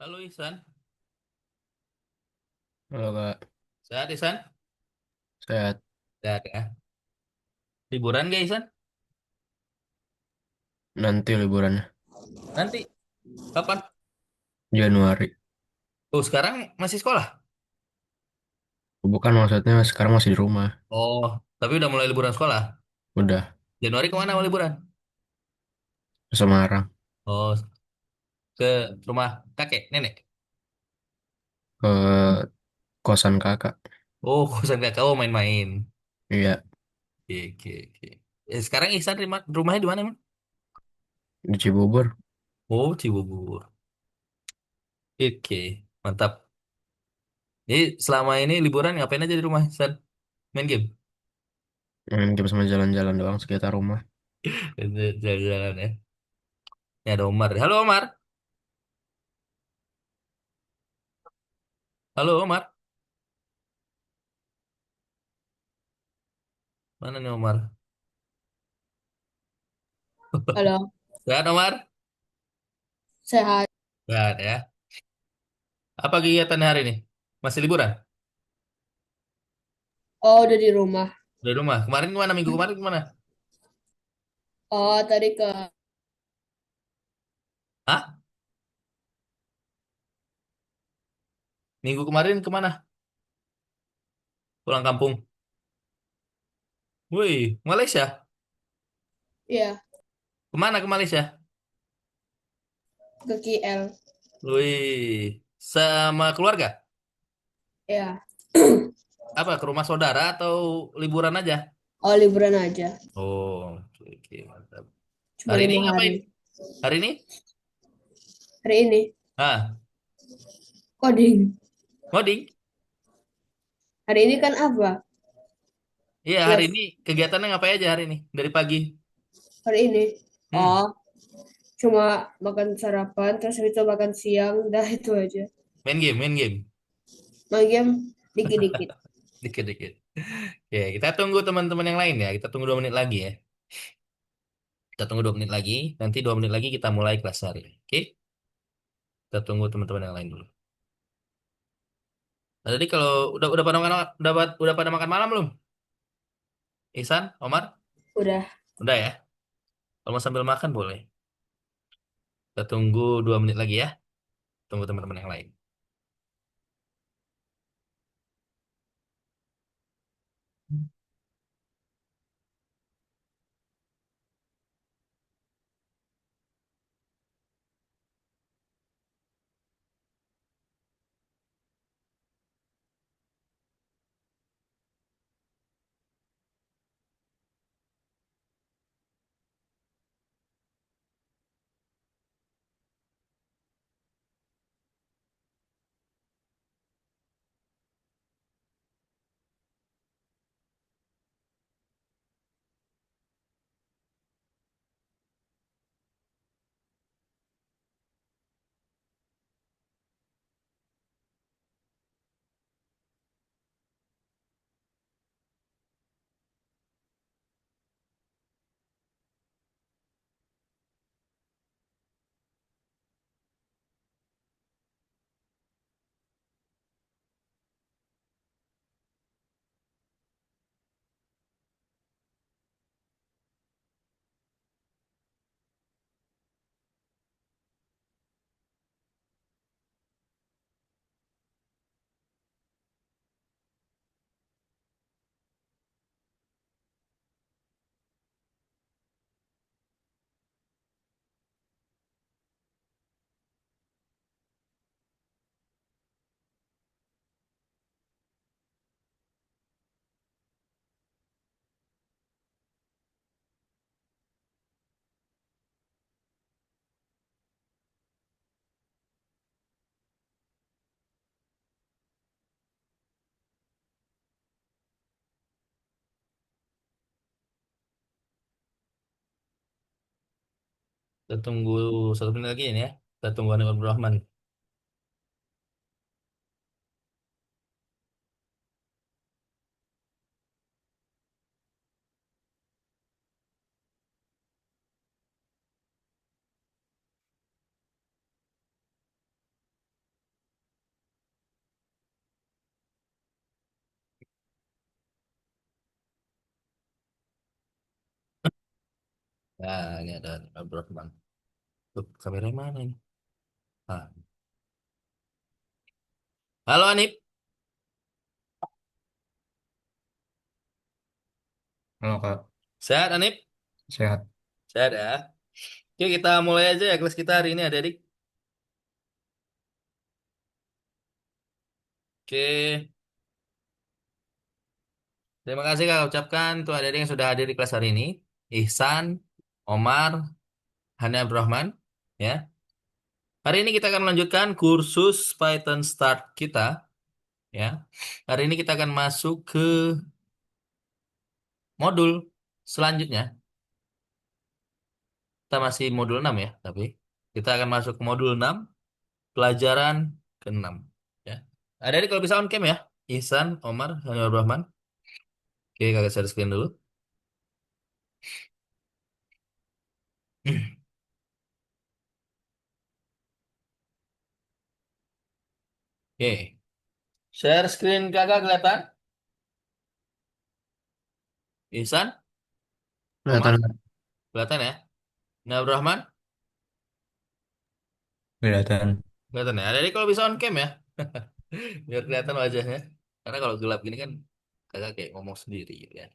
Halo Ihsan, Kalau Kak, sehat Ihsan? sehat. Sehat ya. Liburan gak Ihsan? Nanti liburannya Nanti, kapan? Januari. Oh sekarang masih sekolah? Bukan, maksudnya sekarang masih di rumah. Oh, tapi udah mulai liburan sekolah. Udah Januari kemana mau liburan? ke Semarang, Oh, ke rumah kakek, nenek? ke kosan kakak. Oh, kosan kakak, oh main-main. Iya, Oke, oke, oke. Sekarang Ihsan rumahnya di mana emang? di Cibubur. Oh, Cibubur. Oke, mantap. Jadi selama ini liburan ngapain aja di rumah Ihsan? Main game? Main game sama jalan-jalan doang sekitar rumah. Jalan-jalan ya. Ini ada Omar. Halo Omar. Halo Omar. Mana nih Omar? Halo. Sehat Omar? Sehat. Sehat ya. Apa kegiatan hari ini? Masih liburan? Oh, udah di rumah. Dari rumah. Kemarin kemana? Minggu kemarin kemana? Oh, tadi ke Hah? Minggu kemarin kemana? Pulang kampung. Wih, Malaysia. ya, Kemana ke Malaysia? ke KL. Wih, sama keluarga? Ya. Apa, ke rumah saudara atau liburan aja? Oh, liburan aja. Oh, oke, oke, mantap. Cuma Hari ini 5 hari. ngapain? Hari ini? Hari ini Ah, coding. ngoding? Hari ini kan apa? Iya, hari Les. ini kegiatannya ngapain aja hari ini? Dari pagi? Hari ini. Hmm, Oh, cuma makan sarapan, terus habis itu makan siang, dah itu aja. main game, main game. Main game dikit-dikit. Dikit-dikit. Oke, kita tunggu teman-teman yang lain ya. Kita tunggu 2 menit lagi ya. Kita tunggu 2 menit lagi. Nanti 2 menit lagi kita mulai kelas hari ini. Oke? Kita tunggu teman-teman yang lain dulu. Nah, tadi kalau udah pada makan udah pada makan malam belum? Ihsan, Omar, Udah. udah ya. Kalau mau sambil makan boleh. Kita tunggu 2 menit lagi ya. Tunggu teman-teman yang lain. Kita tunggu 1 menit lagi ini ya. Kita tunggu Anwar Rahman. Nah, ini ada Abdurrahman. Tuh, kamera mana ini? Ah. Halo Anip, Halo Kak, sehat Anip? sehat. Sehat ya. Oke, kita mulai aja ya kelas kita hari ini adik-adik. Oke, terima kasih Kak ucapkan tuh adik-adik yang sudah hadir di kelas hari ini. Ihsan, Omar, Hani Abdurrahman. Ya. Hari ini kita akan melanjutkan kursus Python Start kita. Ya. Hari ini kita akan masuk ke modul selanjutnya. Kita masih modul 6 ya, tapi kita akan masuk ke modul 6, pelajaran ke-6. Ya. Adik-adik kalau bisa on cam ya. Ihsan, Omar, Hani Abdurrahman. Oke, kakak share screen dulu. Oke. Share screen kakak kelihatan? Ihsan, Omar, Kelihatan, kelihatan ya? Hani Abdurrahman, kelihatan. kelihatan ya? Adik-adik kalau bisa on cam ya. Biar kelihatan wajahnya. Karena kalau gelap gini kan kakak kayak ngomong sendiri gitu ya.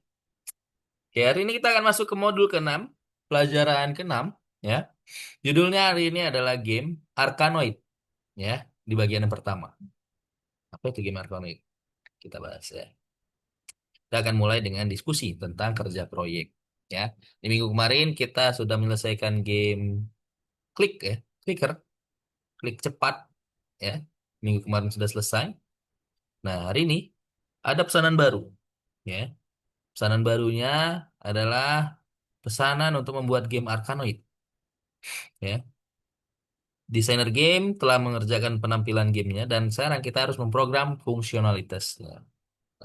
Oke, hari ini kita akan masuk ke modul ke-6, pelajaran ke-6 ya. Judulnya hari ini adalah game Arkanoid ya, di bagian yang pertama. Apa itu game Arkanoid? Kita bahas ya. Kita akan mulai dengan diskusi tentang kerja proyek ya. Di minggu kemarin kita sudah menyelesaikan game klik ya, clicker, klik cepat ya. Minggu kemarin sudah selesai. Nah, hari ini ada pesanan baru ya. Pesanan barunya adalah pesanan untuk membuat game Arkanoid ya. Desainer game telah mengerjakan penampilan gamenya dan sekarang kita harus memprogram fungsionalitasnya.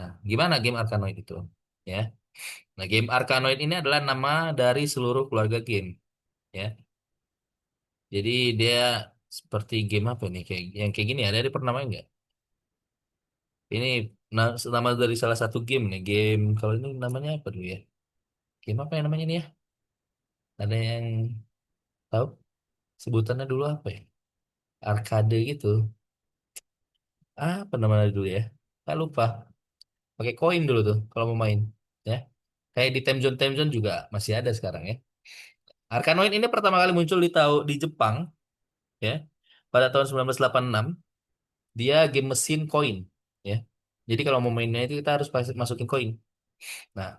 Nah, gimana game Arkanoid itu? Ya. Nah, game Arkanoid ini adalah nama dari seluruh keluarga game. Ya. Jadi dia seperti game apa nih? Kayak yang kayak gini ada di pernah main nggak? Ini nama dari salah satu game nih. Game kalau ini namanya apa dulu ya? Game apa yang namanya ini ya? Ada yang tahu? Sebutannya dulu apa ya? Arcade gitu. Apa namanya dulu ya? Tak lupa. Pakai koin dulu tuh kalau mau main. Ya. Kayak di Time Zone juga masih ada sekarang ya. Arkanoid ini pertama kali muncul di Jepang ya. Pada tahun 1986, dia game mesin koin ya. Jadi kalau mau mainnya itu kita harus masukin koin. Nah,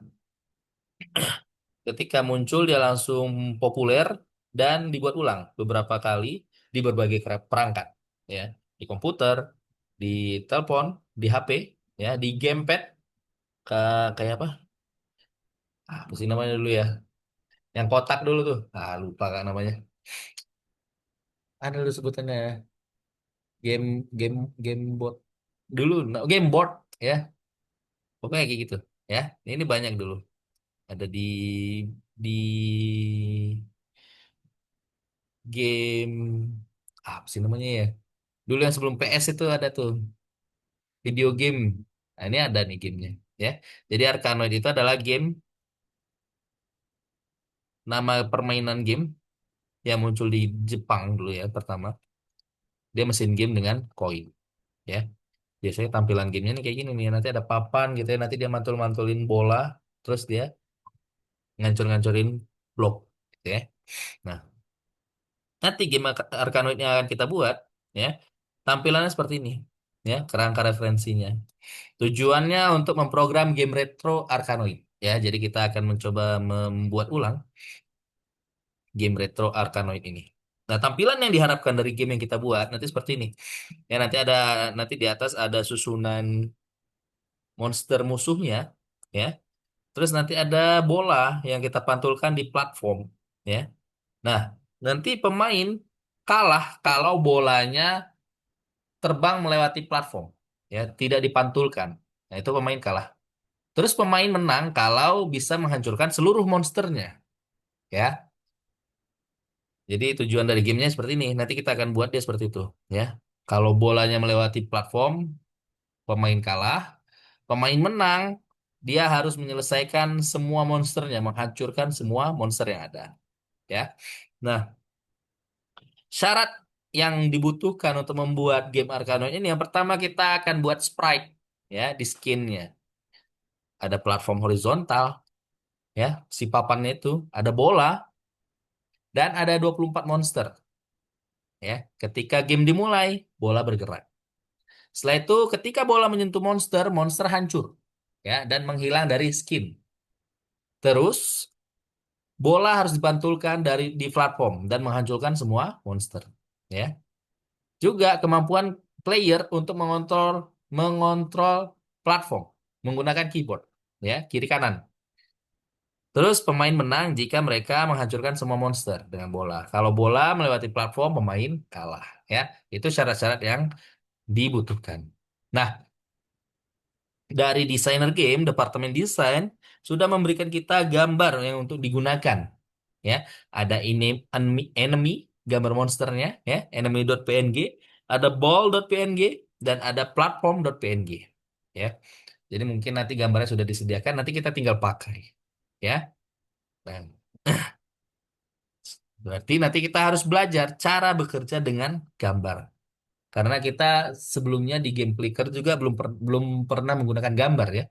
ketika muncul dia langsung populer dan dibuat ulang beberapa kali di berbagai perangkat ya. Di komputer, di telepon, di HP ya, di gamepad kayak apa? Apa sih namanya dulu ya? Yang kotak dulu tuh. Ah, lupa kan namanya. Ada dulu sebutannya game game game board dulu, game board ya. Pokoknya kayak gitu ya. Ini banyak dulu. Ada di game apa sih namanya ya? Dulu yang sebelum PS itu ada tuh video game. Nah, ini ada nih gamenya ya. Jadi Arkanoid itu adalah game, nama permainan game yang muncul di Jepang dulu ya pertama. Dia mesin game dengan koin ya. Biasanya tampilan gamenya nih kayak gini nih. Nanti ada papan gitu ya. Nanti dia mantul-mantulin bola. Terus dia ngancur-ngancurin blok gitu ya. Nah, nanti game Arkanoid yang akan kita buat ya. Tampilannya seperti ini ya. Kerangka referensinya. Tujuannya untuk memprogram game retro Arkanoid ya. Jadi kita akan mencoba membuat ulang game retro Arkanoid ini. Nah, tampilan yang diharapkan dari game yang kita buat nanti seperti ini. Ya, nanti di atas ada susunan monster musuhnya ya. Terus nanti ada bola yang kita pantulkan di platform, ya. Nah, nanti pemain kalah kalau bolanya terbang melewati platform, ya, tidak dipantulkan. Nah, itu pemain kalah. Terus pemain menang kalau bisa menghancurkan seluruh monsternya, ya. Jadi tujuan dari gamenya seperti ini. Nanti kita akan buat dia seperti itu, ya. Kalau bolanya melewati platform, pemain kalah. Pemain menang, dia harus menyelesaikan semua monsternya, menghancurkan semua monster yang ada. ya. Nah, syarat yang dibutuhkan untuk membuat game Arkanoid ini yang pertama kita akan buat sprite ya di skinnya. Ada platform horizontal ya, si papannya itu ada bola dan ada 24 monster ya. Ketika game dimulai, bola bergerak. Setelah itu ketika bola menyentuh monster, monster hancur ya dan menghilang dari skin. Terus bola harus dipantulkan dari di platform dan menghancurkan semua monster ya. Juga kemampuan player untuk mengontrol mengontrol platform menggunakan keyboard ya, kiri kanan. Terus pemain menang jika mereka menghancurkan semua monster dengan bola. Kalau bola melewati platform, pemain kalah ya. Itu syarat-syarat yang dibutuhkan. Nah, dari desainer game, departemen desain sudah memberikan kita gambar yang untuk digunakan. Ya, ada enemy, gambar monsternya, ya, enemy.png, ada ball.png, dan ada platform.png. Ya, jadi mungkin nanti gambarnya sudah disediakan, nanti kita tinggal pakai. Ya, nah, berarti nanti kita harus belajar cara bekerja dengan gambar. Karena kita sebelumnya di game clicker juga belum pernah menggunakan gambar ya.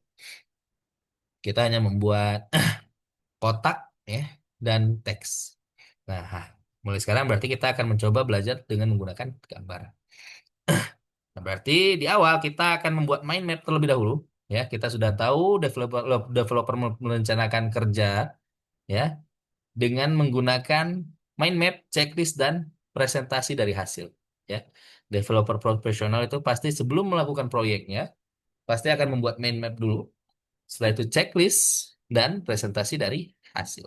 Kita hanya membuat kotak ya dan teks. Nah, mulai sekarang berarti kita akan mencoba belajar dengan menggunakan gambar. Nah, berarti di awal kita akan membuat mind map terlebih dahulu. Ya, kita sudah tahu developer developer merencanakan kerja ya dengan menggunakan mind map, checklist dan presentasi dari hasil. Ya, developer profesional itu pasti sebelum melakukan proyeknya pasti akan membuat mind map dulu. Setelah itu checklist dan presentasi dari hasil.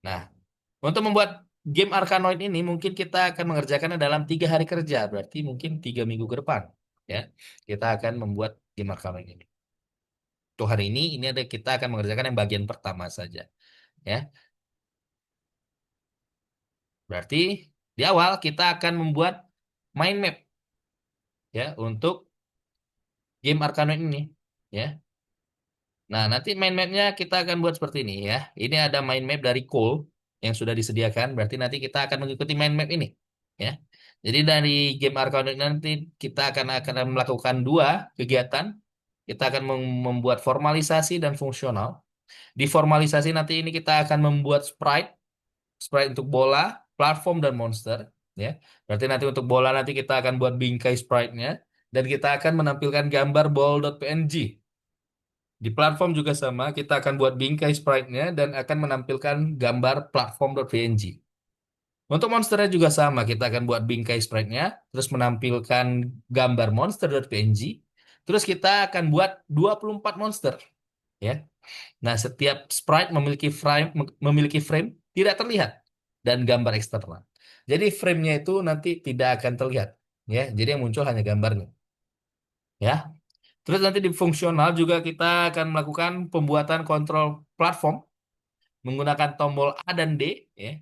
Nah, untuk membuat game Arkanoid ini mungkin kita akan mengerjakannya dalam 3 hari kerja, berarti mungkin 3 minggu ke depan. Ya, kita akan membuat game Arkanoid ini. Untuk hari ini ada kita akan mengerjakan yang bagian pertama saja. Ya, berarti di awal kita akan membuat mind map ya untuk game Arkanoid ini. Ya, nah nanti mind mapnya kita akan buat seperti ini ya. Ini ada mind map dari Cole yang sudah disediakan, berarti nanti kita akan mengikuti mind map ini. Ya. Jadi dari game Arcanoid nanti kita akan melakukan 2 kegiatan. Kita akan membuat formalisasi dan fungsional. Di formalisasi nanti ini kita akan membuat sprite untuk bola, platform dan monster. Ya, berarti nanti untuk bola nanti kita akan buat bingkai sprite-nya dan kita akan menampilkan gambar ball.png. Di platform juga sama, kita akan buat bingkai sprite-nya dan akan menampilkan gambar platform.png. Untuk monsternya juga sama, kita akan buat bingkai sprite-nya, terus menampilkan gambar monster.png, terus kita akan buat 24 monster, ya. Nah, setiap sprite memiliki frame tidak terlihat dan gambar eksternal. Jadi frame-nya itu nanti tidak akan terlihat, ya. Jadi yang muncul hanya gambarnya, ya. Terus nanti di fungsional juga kita akan melakukan pembuatan kontrol platform menggunakan tombol A dan D, ya.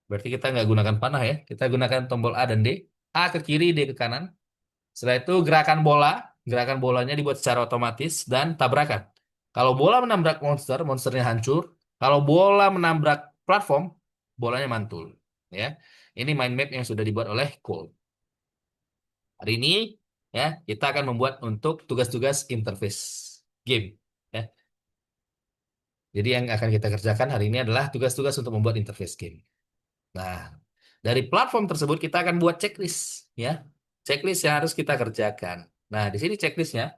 Berarti kita nggak gunakan panah ya. Kita gunakan tombol A dan D. A ke kiri, D ke kanan. Setelah itu gerakan bola. Gerakan bolanya dibuat secara otomatis dan tabrakan. Kalau bola menabrak monster, monsternya hancur. Kalau bola menabrak platform, bolanya mantul. Ya, ini mind map yang sudah dibuat oleh Cole. Hari ini ya kita akan membuat untuk tugas-tugas interface game. Ya. Jadi yang akan kita kerjakan hari ini adalah tugas-tugas untuk membuat interface game. Nah, dari platform tersebut kita akan buat checklist, ya. Checklist yang harus kita kerjakan. Nah, di sini checklistnya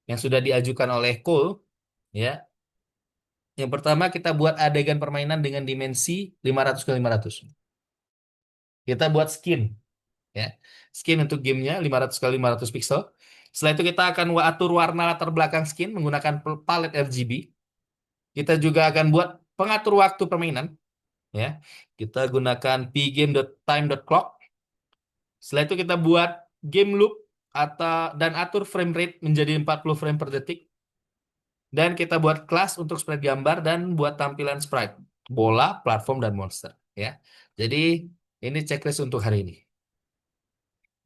yang sudah diajukan oleh Cole, ya. Yang pertama kita buat adegan permainan dengan dimensi 500 kali 500. Kita buat skin, ya. Skin untuk gamenya 500 kali 500 pixel. Setelah itu kita akan atur warna latar belakang skin menggunakan palette RGB. Kita juga akan buat pengatur waktu permainan, ya. Kita gunakan pgame.time.clock. Setelah itu kita buat game loop dan atur frame rate menjadi 40 frame per detik. Dan kita buat kelas untuk sprite gambar dan buat tampilan sprite, bola, platform, dan monster. Ya, jadi ini checklist untuk hari ini.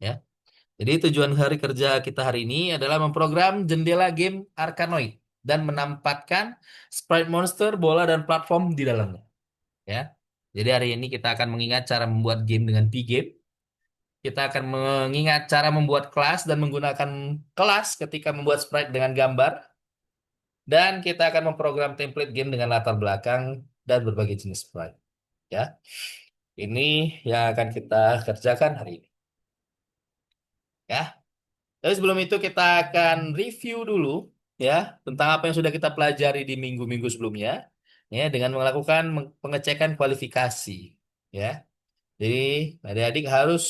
Ya, jadi tujuan hari kerja kita hari ini adalah memprogram jendela game Arkanoid dan menempatkan sprite monster, bola, dan platform di dalamnya. Ya. Jadi hari ini kita akan mengingat cara membuat game dengan P-game. Kita akan mengingat cara membuat kelas dan menggunakan kelas ketika membuat sprite dengan gambar. Dan kita akan memprogram template game dengan latar belakang dan berbagai jenis sprite. Ya, ini yang akan kita kerjakan hari ini. Ya, tapi sebelum itu kita akan review dulu ya tentang apa yang sudah kita pelajari di minggu-minggu sebelumnya ya dengan melakukan pengecekan kualifikasi ya. Jadi adik-adik harus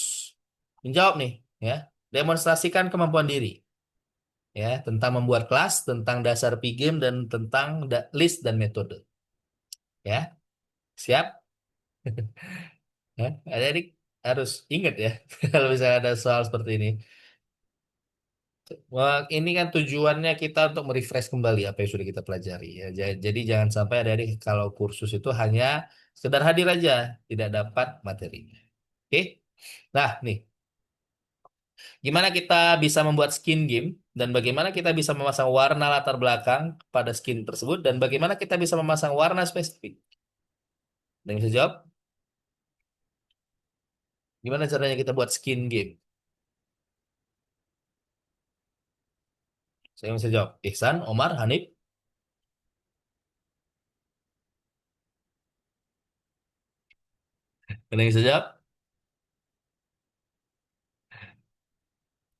menjawab nih ya, demonstrasikan kemampuan diri ya tentang membuat kelas, tentang dasar P-game dan tentang list dan metode ya. Siap? Ya, adik-adik harus ingat ya kalau misalnya ada soal seperti ini. Wah, ini kan tujuannya kita untuk merefresh kembali apa yang sudah kita pelajari ya. Jadi jangan sampai adik-adik kalau kursus itu hanya sekedar hadir aja, tidak dapat materinya. Oke? Nah, nih, gimana kita bisa membuat skin game dan bagaimana kita bisa memasang warna latar belakang pada skin tersebut dan bagaimana kita bisa memasang warna spesifik. Ada yang bisa jawab? Gimana caranya kita buat skin game? Saya bisa jawab. Ihsan, Omar, Hanif. Ada yang bisa jawab?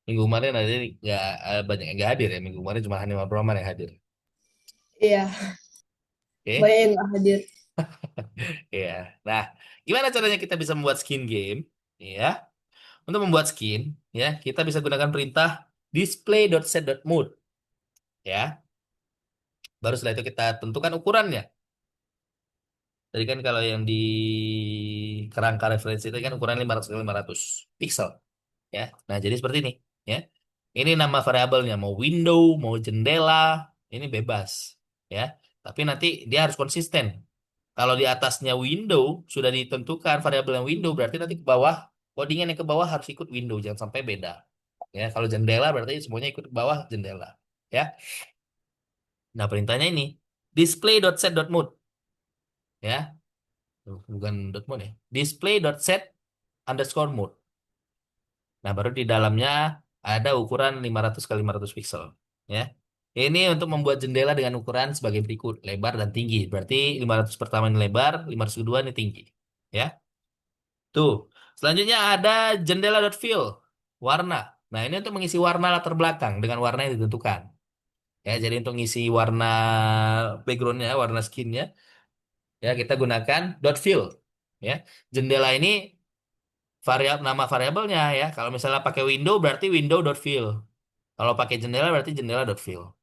Minggu kemarin ada nggak banyak yang nggak hadir ya. Minggu kemarin cuma Hanif Abdurrahman yang hadir. Iya, Oke? banyak yang nggak hadir. Ya. Nah, gimana caranya kita bisa membuat skin game? Ya, untuk membuat skin, ya kita bisa gunakan perintah display.set.mode. Ya, baru setelah itu kita tentukan ukurannya. Tadi kan kalau yang di kerangka referensi itu kan ukuran 500 kali 500 pixel. Ya, nah jadi seperti ini. Ya, ini nama variabelnya mau window, mau jendela, ini bebas. Ya, tapi nanti dia harus konsisten. Kalau di atasnya window sudah ditentukan variabel yang window berarti nanti ke bawah codingan yang ke bawah harus ikut window jangan sampai beda. Ya, kalau jendela berarti semuanya ikut ke bawah jendela. Ya. Nah, perintahnya ini display.set.mode ya. Bukan dot mode ya. Display.set_mode. Nah, baru di dalamnya ada ukuran 500 kali 500 pixel ya. Ini untuk membuat jendela dengan ukuran sebagai berikut, lebar dan tinggi. Berarti 500 pertama ini lebar, 500 kedua ini tinggi. Ya. Tuh. Selanjutnya ada jendela.fill, warna. Nah, ini untuk mengisi warna latar belakang dengan warna yang ditentukan. Ya, jadi untuk ngisi warna backgroundnya, warna skinnya, ya kita gunakan .fill. Ya, jendela ini nama variabelnya ya. Kalau misalnya pakai window berarti window.fill. Kalau pakai jendela berarti jendela.fill.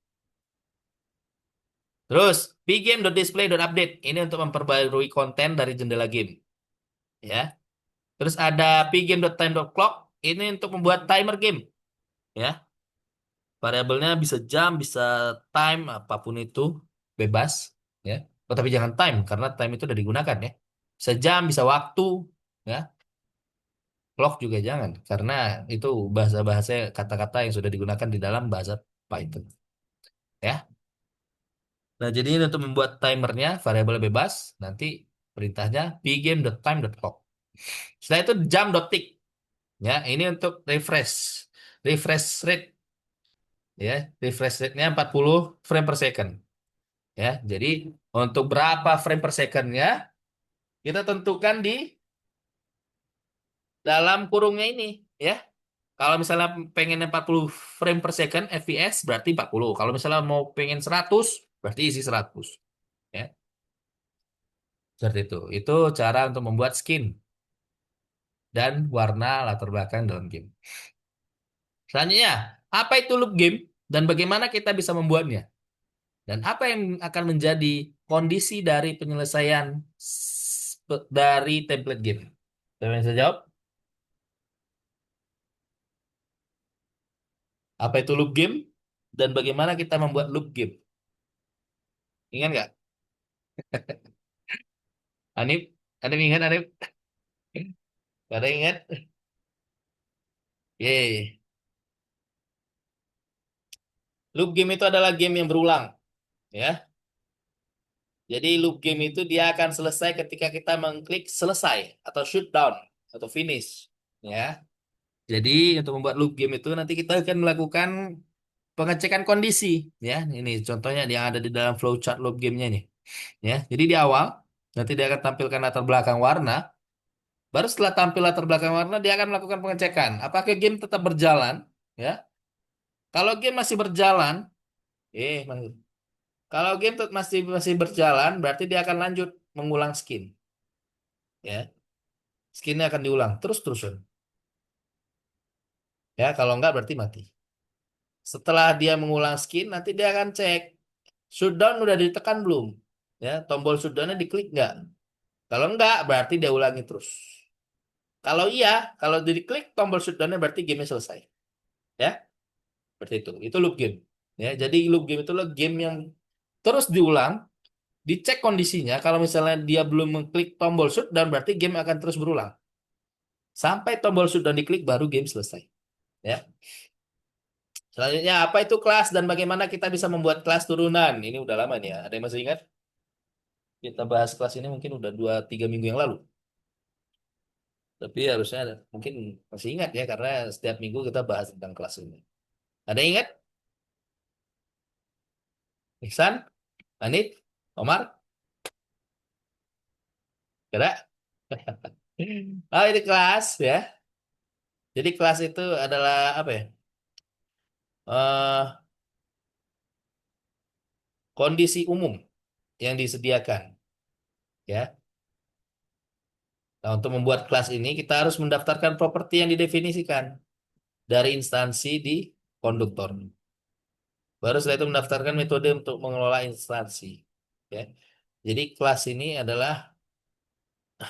Terus pgame.display.update ini untuk memperbarui konten dari jendela game. Ya. Terus ada pgame.time.clock ini untuk membuat timer game. Ya. Variabelnya bisa jam, bisa time, apapun itu bebas. Ya. Oh, tapi jangan time karena time itu udah digunakan ya. Bisa jam, bisa waktu. Ya. Clock juga jangan karena itu bahasa-bahasa kata-kata yang sudah digunakan di dalam bahasa Python. Ya. Nah, jadi ini untuk membuat timernya variabel bebas, nanti perintahnya pgame.time.clock. Setelah itu jam.tick. Ya, ini untuk refresh rate ya. Refresh rate-nya 40 frame per second. Ya, jadi untuk berapa frame per second-nya kita tentukan di dalam kurungnya ini ya. Kalau misalnya pengen 40 frame per second FPS berarti 40. Kalau misalnya mau pengen 100 berarti isi 100 ya. Seperti itu. Itu cara untuk membuat skin dan warna latar belakang dalam game. Selanjutnya, apa itu loop game dan bagaimana kita bisa membuatnya? Dan apa yang akan menjadi kondisi dari penyelesaian dari template game? Siapa yang bisa jawab? Apa itu loop game dan bagaimana kita membuat loop game? Ingat nggak? Anip? Anip ingat Anip? Ada ingat? Yeay. Loop game itu adalah game yang berulang, ya. Jadi loop game itu dia akan selesai ketika kita mengklik selesai atau shutdown atau finish. Ya. Jadi untuk membuat loop game itu nanti kita akan melakukan pengecekan kondisi. Ya, ini contohnya yang ada di dalam flowchart loop gamenya nih. Ya, jadi di awal nanti dia akan tampilkan latar belakang warna. Baru setelah tampil latar belakang warna, dia akan melakukan pengecekan. Apakah game tetap berjalan? Ya, kalau game masih berjalan, eh, kalau game masih masih berjalan, berarti dia akan lanjut mengulang skin. Ya, skinnya akan diulang terus-terusan. Ya, kalau enggak berarti mati. Setelah dia mengulang skin, nanti dia akan cek shutdown udah ditekan belum. Ya, tombol shutdownnya diklik nggak? Kalau enggak, berarti dia ulangi terus. Kalau iya, kalau diklik tombol shutdownnya berarti gamenya selesai. Ya, seperti itu. Itu loop game. Ya, jadi loop game itu loh game yang terus diulang, dicek kondisinya. Kalau misalnya dia belum mengklik tombol shutdown, berarti game akan terus berulang. Sampai tombol shutdown diklik, baru game selesai. Ya. Selanjutnya, apa itu kelas dan bagaimana kita bisa membuat kelas turunan? Ini udah lama nih ya. Ada yang masih ingat? Kita bahas kelas ini mungkin udah 2-3 minggu yang lalu. Tapi harusnya mungkin masih ingat ya, karena setiap minggu kita bahas tentang kelas ini. Ada yang ingat? Ihsan? Anit? Omar? Kira? Oh, ini kelas ya. Jadi kelas itu adalah apa ya? eh Kondisi umum yang disediakan ya. Nah, untuk membuat kelas ini kita harus mendaftarkan properti yang didefinisikan dari instansi di konduktor. Baru setelah itu mendaftarkan metode untuk mengelola instansi ya. Jadi kelas ini adalah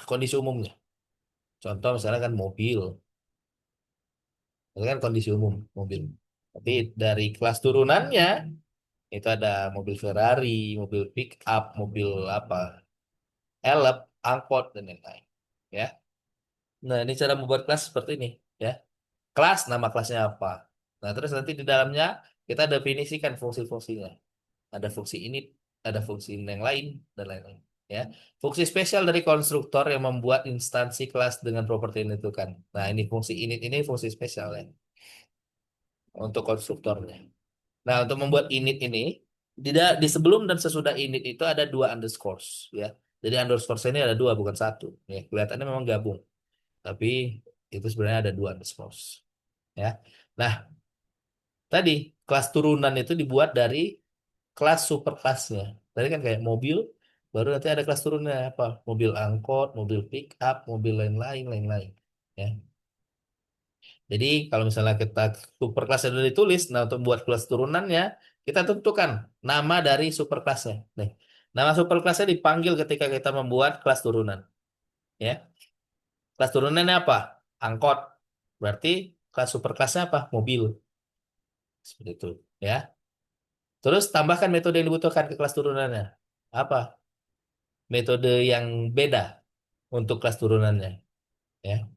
kondisi umumnya. Contoh misalnya kan mobil, itu kan kondisi umum mobil. Tapi dari kelas turunannya itu ada mobil Ferrari, mobil pick up, mobil apa, elep, angkot dan lain-lain. Ya. Nah, ini cara membuat kelas seperti ini, ya. Kelas, nama kelasnya apa? Nah, terus nanti di dalamnya kita definisikan fungsi-fungsinya. Ada fungsi ini, ada fungsi yang lain, dan lain-lain. Ya, fungsi spesial dari konstruktor yang membuat instansi kelas dengan properti yang ditentukan. Nah, ini fungsi init ini fungsi spesial ya untuk konstruktornya. Nah, untuk membuat init ini di sebelum dan sesudah init itu ada dua underscores ya. Jadi underscore ini ada dua bukan satu. Ya, kelihatannya memang gabung, tapi itu sebenarnya ada dua underscores ya. Nah, tadi kelas turunan itu dibuat dari kelas superkelasnya. Tadi kan kayak mobil, baru nanti ada kelas turunannya apa? Mobil angkot, mobil pick up, mobil lain-lain, lain-lain. Ya. Jadi kalau misalnya kita superkelasnya sudah ditulis, nah untuk buat kelas turunannya kita tentukan nama dari superkelasnya. Nih, nama superkelasnya dipanggil ketika kita membuat kelas turunan. Ya, kelas turunannya apa? Angkot. Berarti kelas superkelasnya apa? Mobil. Seperti itu. Ya. Terus tambahkan metode yang dibutuhkan ke kelas turunannya. Apa? Metode yang beda untuk kelas turunannya. Ya.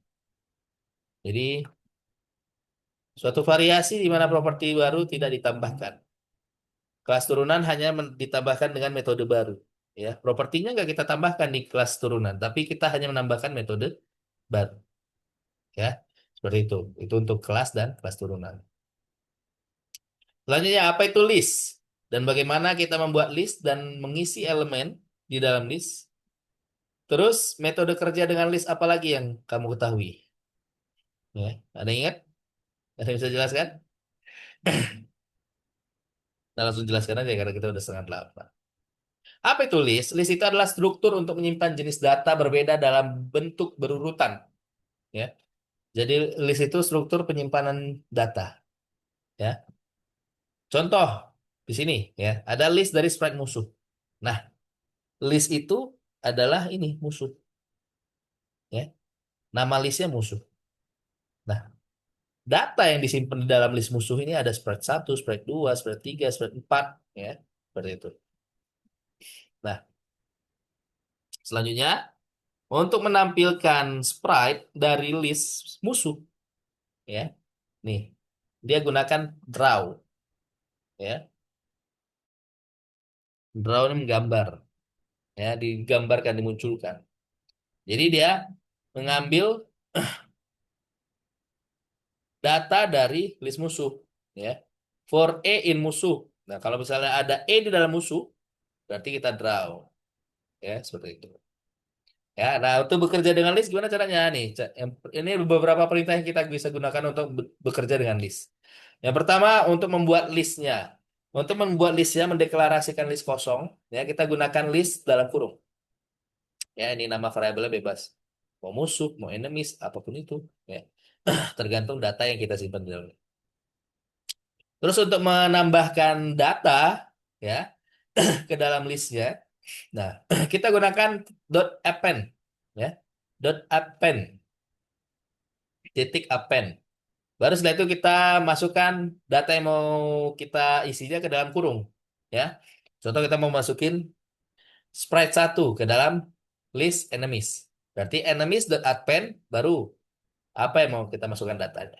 Jadi suatu variasi di mana properti baru tidak ditambahkan. Kelas turunan hanya ditambahkan dengan metode baru. Ya, propertinya nggak kita tambahkan di kelas turunan, tapi kita hanya menambahkan metode baru. Ya, seperti itu. Itu untuk kelas dan kelas turunan. Selanjutnya apa itu list dan bagaimana kita membuat list dan mengisi elemen di dalam list. Terus metode kerja dengan list apa lagi yang kamu ketahui? Ya, ada yang ingat? Ada yang bisa jelaskan? Nah, langsung jelaskan aja karena kita udah 7:30. Apa itu list? List itu adalah struktur untuk menyimpan jenis data berbeda dalam bentuk berurutan. Ya, jadi list itu struktur penyimpanan data. Ya, contoh di sini ya ada list dari sprite musuh. Nah, list itu adalah ini musuh. Ya, nama listnya musuh. Nah, data yang disimpan di dalam list musuh ini ada sprite 1, sprite 2, sprite 3, sprite 4. Ya, seperti itu. Nah, selanjutnya untuk menampilkan sprite dari list musuh, ya, nih dia gunakan draw, ya. Draw ini menggambar. ya, digambarkan, dimunculkan. Jadi dia mengambil data dari list musuh, ya. For A in musuh. Nah, kalau misalnya ada A di dalam musuh, berarti kita draw, ya, seperti itu. Ya, nah untuk bekerja dengan list gimana caranya nih? Ini beberapa perintah yang kita bisa gunakan untuk bekerja dengan list. Yang pertama untuk membuat listnya. Untuk membuat listnya, mendeklarasikan list kosong, ya kita gunakan list dalam kurung. Ya, ini nama variabelnya bebas. Mau musuh, mau enemies, apapun itu. Ya, tergantung data yang kita simpan di dalamnya. Terus untuk menambahkan data, ya, ke dalam listnya, nah kita gunakan .append, ya, .append, titik append. Baru setelah itu kita masukkan data yang mau kita isinya ke dalam kurung, ya. Contoh kita mau masukin sprite 1 ke dalam list enemies. Berarti enemies.append baru apa yang mau kita masukkan datanya.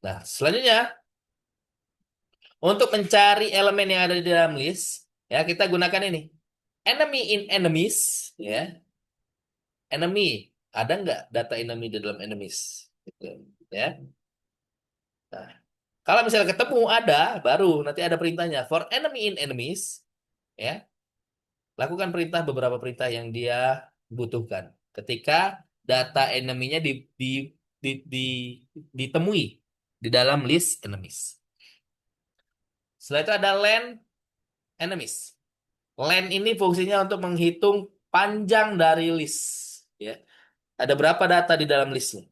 Nah, selanjutnya untuk mencari elemen yang ada di dalam list, ya kita gunakan ini. Enemy in enemies, ya. Enemy, ada nggak data enemy di dalam enemies? Gitu, ya. Nah, kalau misalnya ketemu ada, baru nanti ada perintahnya. For enemy in enemies, ya, lakukan beberapa perintah yang dia butuhkan. Ketika data enemy-nya di, di, ditemui di dalam list enemies. Setelah itu ada len enemies. Len ini fungsinya untuk menghitung panjang dari list. Ya, ada berapa data di dalam listnya.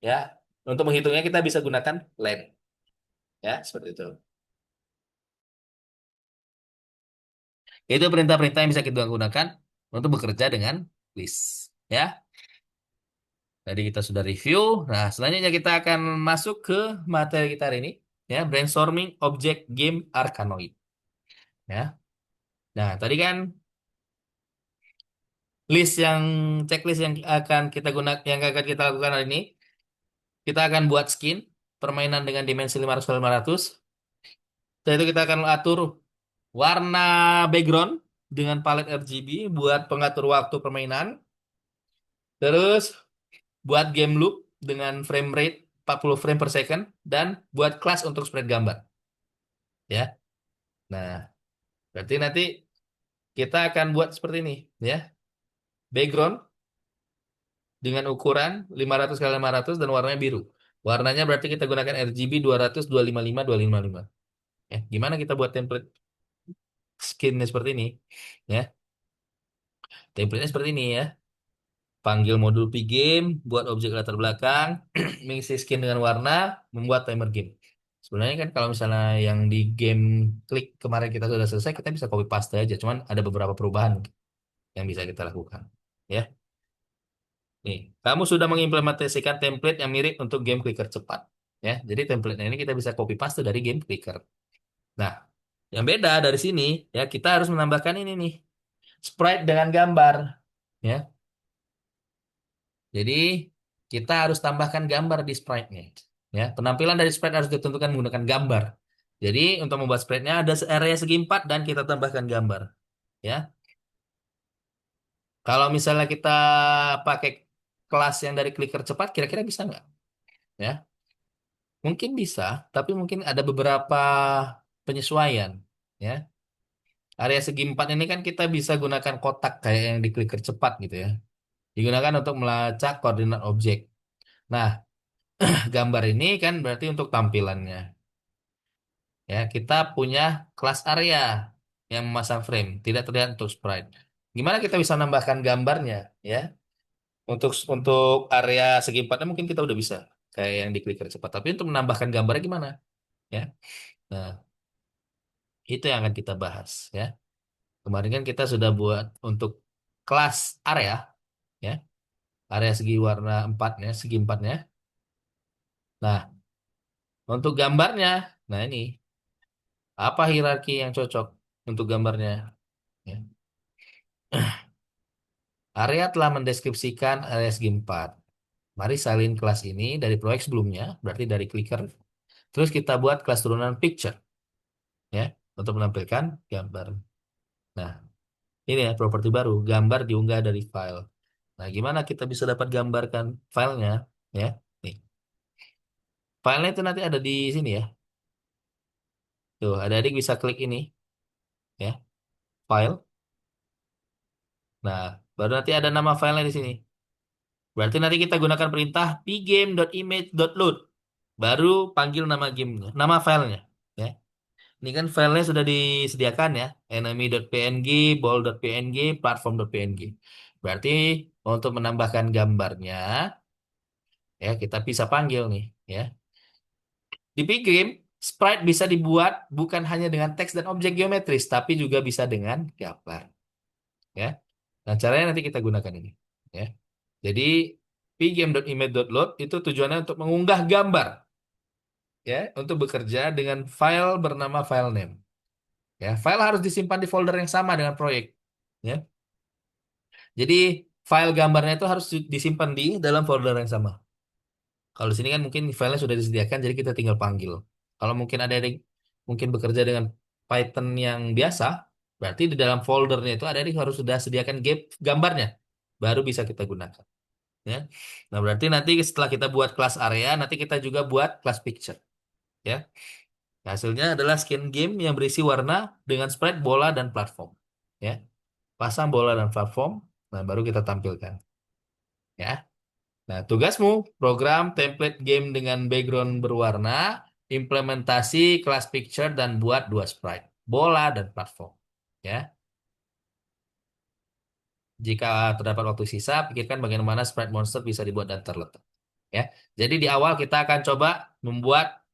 Ya, untuk menghitungnya kita bisa gunakan len. Ya, seperti itu. Itu perintah-perintah yang bisa kita gunakan untuk bekerja dengan list. Ya, tadi kita sudah review. Nah, selanjutnya kita akan masuk ke materi kita hari ini. Ya, brainstorming object game Arkanoid. Ya. Nah, tadi kan list yang checklist yang akan kita gunakan yang akan kita lakukan hari ini, kita akan buat skin permainan dengan dimensi 500 kali 500. Setelah itu kita akan atur warna background dengan palet RGB buat pengatur waktu permainan. Terus buat game loop dengan frame rate 40 frame per second dan buat kelas untuk spread gambar. Ya. Nah, berarti nanti kita akan buat seperti ini, ya. Background dengan ukuran 500 kali 500 dan warnanya biru. Warnanya berarti kita gunakan RGB 200 255 255. Ya, gimana kita buat template skinnya seperti ini? Ya, template-nya seperti ini ya. Panggil modul pgame, buat objek latar belakang, mengisi skin dengan warna, membuat timer game. Sebenarnya kan kalau misalnya yang di game klik kemarin kita sudah selesai, kita bisa copy paste aja. Cuman ada beberapa perubahan yang bisa kita lakukan. Ya, nih, kamu sudah mengimplementasikan template yang mirip untuk game clicker cepat. Ya, jadi template ini kita bisa copy paste dari game clicker. Nah, yang beda dari sini, ya kita harus menambahkan ini nih, sprite dengan gambar. Ya, jadi kita harus tambahkan gambar di sprite-nya. Ya, penampilan dari sprite harus ditentukan menggunakan gambar. Jadi untuk membuat sprite-nya ada area segi 4 dan kita tambahkan gambar. Ya, kalau misalnya kita pakai kelas yang dari clicker cepat, kira-kira bisa nggak? Ya, mungkin bisa, tapi mungkin ada beberapa penyesuaian. Ya, area segi 4 ini kan kita bisa gunakan kotak kayak yang di clicker cepat gitu ya. Digunakan untuk melacak koordinat objek. Nah, gambar ini kan berarti untuk tampilannya. Ya, kita punya kelas area yang memasang frame, tidak terlihat untuk sprite. Gimana kita bisa nambahkan gambarnya, ya? Untuk area segi empatnya mungkin kita udah bisa kayak yang di clicker cepat. Tapi untuk menambahkan gambarnya gimana, ya? Nah, itu yang akan kita bahas, ya. Kemarin kan kita sudah buat untuk kelas area, ya, area segi warna empatnya, segi empatnya. Nah, untuk gambarnya, nah ini apa hierarki yang cocok untuk gambarnya? Ya. Area telah mendeskripsikan area segi 4. Mari salin kelas ini dari proyek sebelumnya, berarti dari clicker. Terus kita buat kelas turunan picture, ya, untuk menampilkan gambar. Nah, ini ya properti baru, gambar diunggah dari file. Nah, gimana kita bisa dapat gambarkan filenya? Ya, nih. Filenya itu nanti ada di sini ya. Tuh, adik-adik bisa klik ini, ya, file. Nah, baru nanti ada nama filenya di sini. Berarti nanti kita gunakan perintah pgame.image.load. Baru panggil nama gamenya, nama filenya. Ya. Ini kan filenya sudah disediakan ya. Enemy.png, ball.png, platform.png. Berarti untuk menambahkan gambarnya, ya kita bisa panggil nih. Ya. Di Pgame, sprite bisa dibuat bukan hanya dengan teks dan objek geometris, tapi juga bisa dengan gambar. Ya. Nah, caranya nanti kita gunakan ini. Ya. Jadi pgame.image.load itu tujuannya untuk mengunggah gambar, ya, untuk bekerja dengan file bernama file name. Ya, file harus disimpan di folder yang sama dengan proyek. Ya, jadi file gambarnya itu harus disimpan di dalam folder yang sama. Kalau di sini kan mungkin filenya sudah disediakan, jadi kita tinggal panggil. Kalau mungkin ada yang mungkin bekerja dengan Python yang biasa, berarti di dalam foldernya itu ada yang harus sudah sediakan gambarnya, baru bisa kita gunakan. Ya. Nah, berarti nanti setelah kita buat kelas area, nanti kita juga buat kelas picture. Ya. Nah, hasilnya adalah skin game yang berisi warna dengan sprite bola dan platform. Ya. Pasang bola dan platform, nah baru kita tampilkan. Ya. Nah, tugasmu program template game dengan background berwarna, implementasi kelas picture dan buat dua sprite, bola dan platform. Ya. Jika terdapat waktu sisa, pikirkan bagaimana sprite monster bisa dibuat dan terletak. Ya. Jadi di awal kita akan coba membuat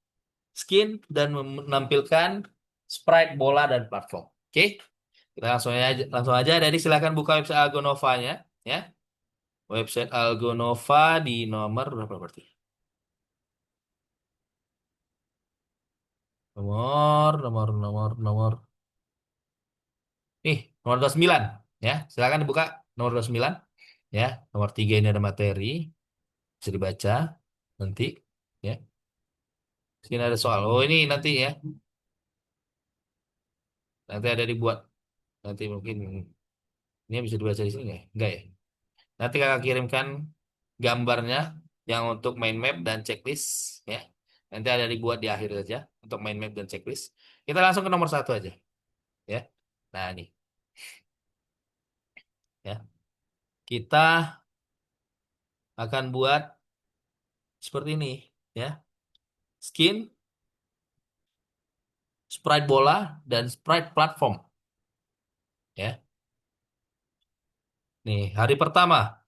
skin dan menampilkan sprite bola dan platform. Oke, kita langsung aja. Jadi silakan buka website Algonova-nya, ya. Website Algonova di nomor berapa berarti? Nomor. Nomor 29, ya. Silakan dibuka nomor 29, ya. Nomor 3 ini ada materi, bisa dibaca nanti, ya. Sini ada soal. Oh, ini nanti ya. Nanti ada dibuat. Nanti mungkin ini bisa dibaca di sini nggak? Enggak ya? Nanti kakak kirimkan gambarnya yang untuk mind map dan checklist, ya. Nanti ada dibuat di akhir saja untuk mind map dan checklist. Kita langsung ke nomor satu aja, ya. Nah, ini, ya. Kita akan buat seperti ini, ya. Skin, sprite bola, dan sprite platform, ya. Nih, hari pertama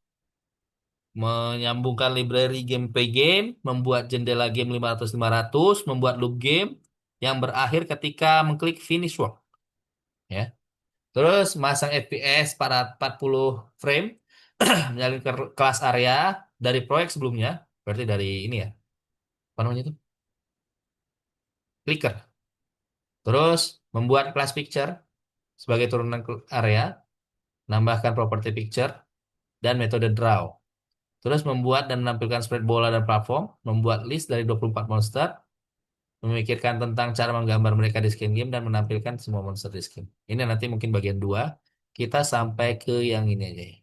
menyambungkan library gameplay game, membuat jendela game 500-500, membuat loop game yang berakhir ketika mengklik finish work, ya. Terus masang FPS pada 40 frame, menyalin ke kelas area dari proyek sebelumnya, berarti dari ini ya, apa namanya itu? Clicker. Terus membuat kelas picture sebagai turunan area, nambahkan property picture dan metode draw. Terus membuat dan menampilkan spread bola dan platform, membuat list dari 24 monster, memikirkan tentang cara menggambar mereka di skin game dan menampilkan semua monster di skin. Ini nanti mungkin bagian 2. Kita sampai ke yang ini aja ya.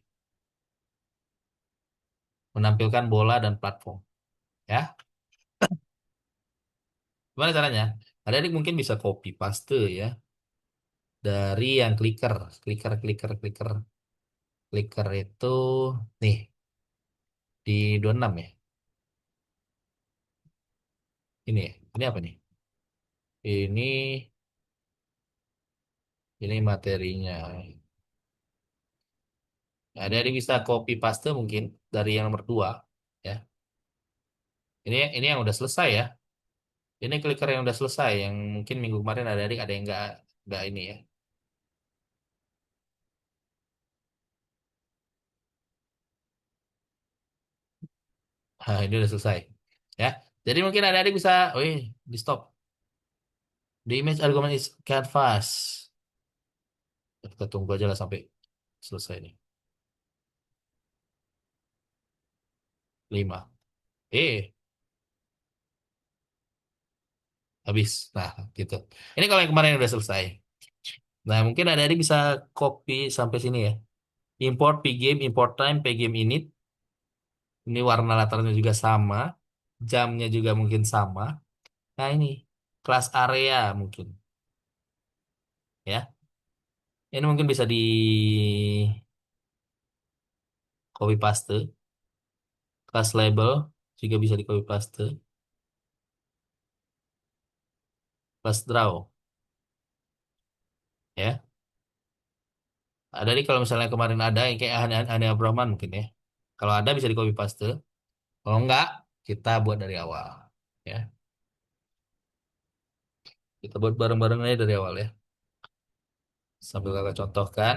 Menampilkan bola dan platform. Ya, gimana caranya? Adik mungkin bisa copy paste ya dari yang clicker, clicker, clicker, clicker, clicker itu nih di 26 ya. Ini ya. Ini apa nih? Ini ini materinya. Adik bisa copy paste mungkin dari yang nomor 2 ya. Ini yang udah selesai ya. Ini clicker yang udah selesai yang mungkin minggu kemarin adik ada yang nggak ini ya. Nah, ini udah selesai. Ya. Jadi mungkin adik bisa, di stop. The image argument is canvas. Kita tunggu aja lah sampai selesai nih. 5. Habis. Nah, gitu. Ini kalau yang kemarin udah selesai. Nah, mungkin adik-adik bisa copy sampai sini ya. Import pgame, import time, pgame init. Ini warna latarnya juga sama. Jamnya juga mungkin sama. Nah, ini kelas area mungkin ya. Ini mungkin bisa di copy paste. Kelas label juga bisa di copy paste. Kelas draw ya. Ada nih kalau misalnya kemarin ada yang kayak Hani Abraman mungkin ya. Kalau ada bisa di copy paste. Kalau enggak, kita buat dari awal ya. Kita buat bareng-bareng aja dari awal ya. Sambil kakak contohkan.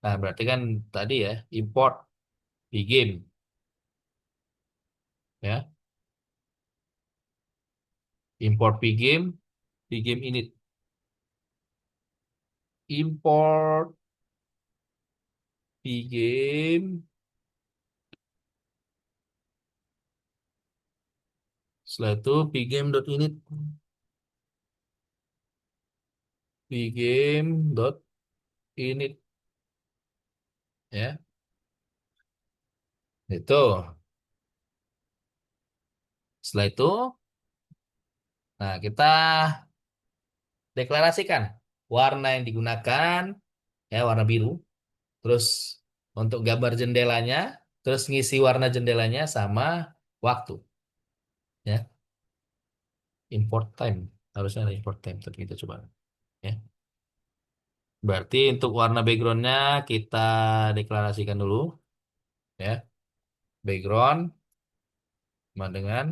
Nah, berarti kan tadi ya, import di game ya. Import di game init. Import di game. Setelah itu pgame.init. Pgame.init ya. Itu. Setelah itu, nah kita deklarasikan warna yang digunakan ya warna biru. Terus untuk gambar jendelanya, terus ngisi warna jendelanya sama waktu ya. Import time harusnya ada import time tapi kita coba ya. Berarti untuk warna backgroundnya kita deklarasikan dulu ya. Background sama dengan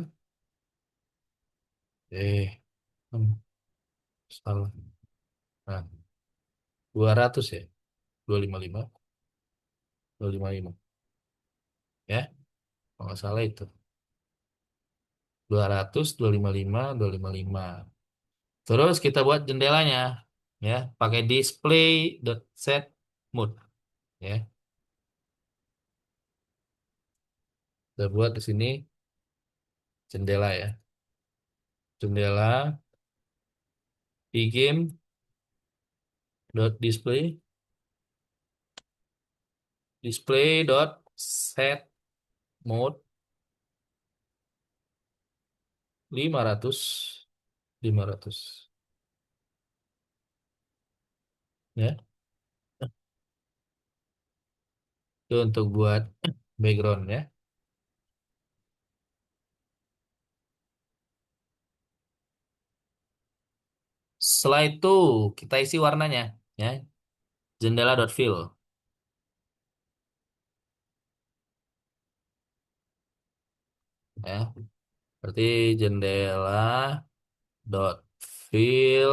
eh hmm, salah. Nah, 200 ya. 255 255 ya. Kalau nggak salah itu 200 255 255. Terus kita buat jendelanya ya, pakai display dot set mode ya. Kita buat di sini jendela ya. Jendela di game dot display dot set mode 500 500 ya. Itu untuk buat background ya. Setelah itu kita isi warnanya ya. Jendela dot fill ya. Berarti jendela dot fill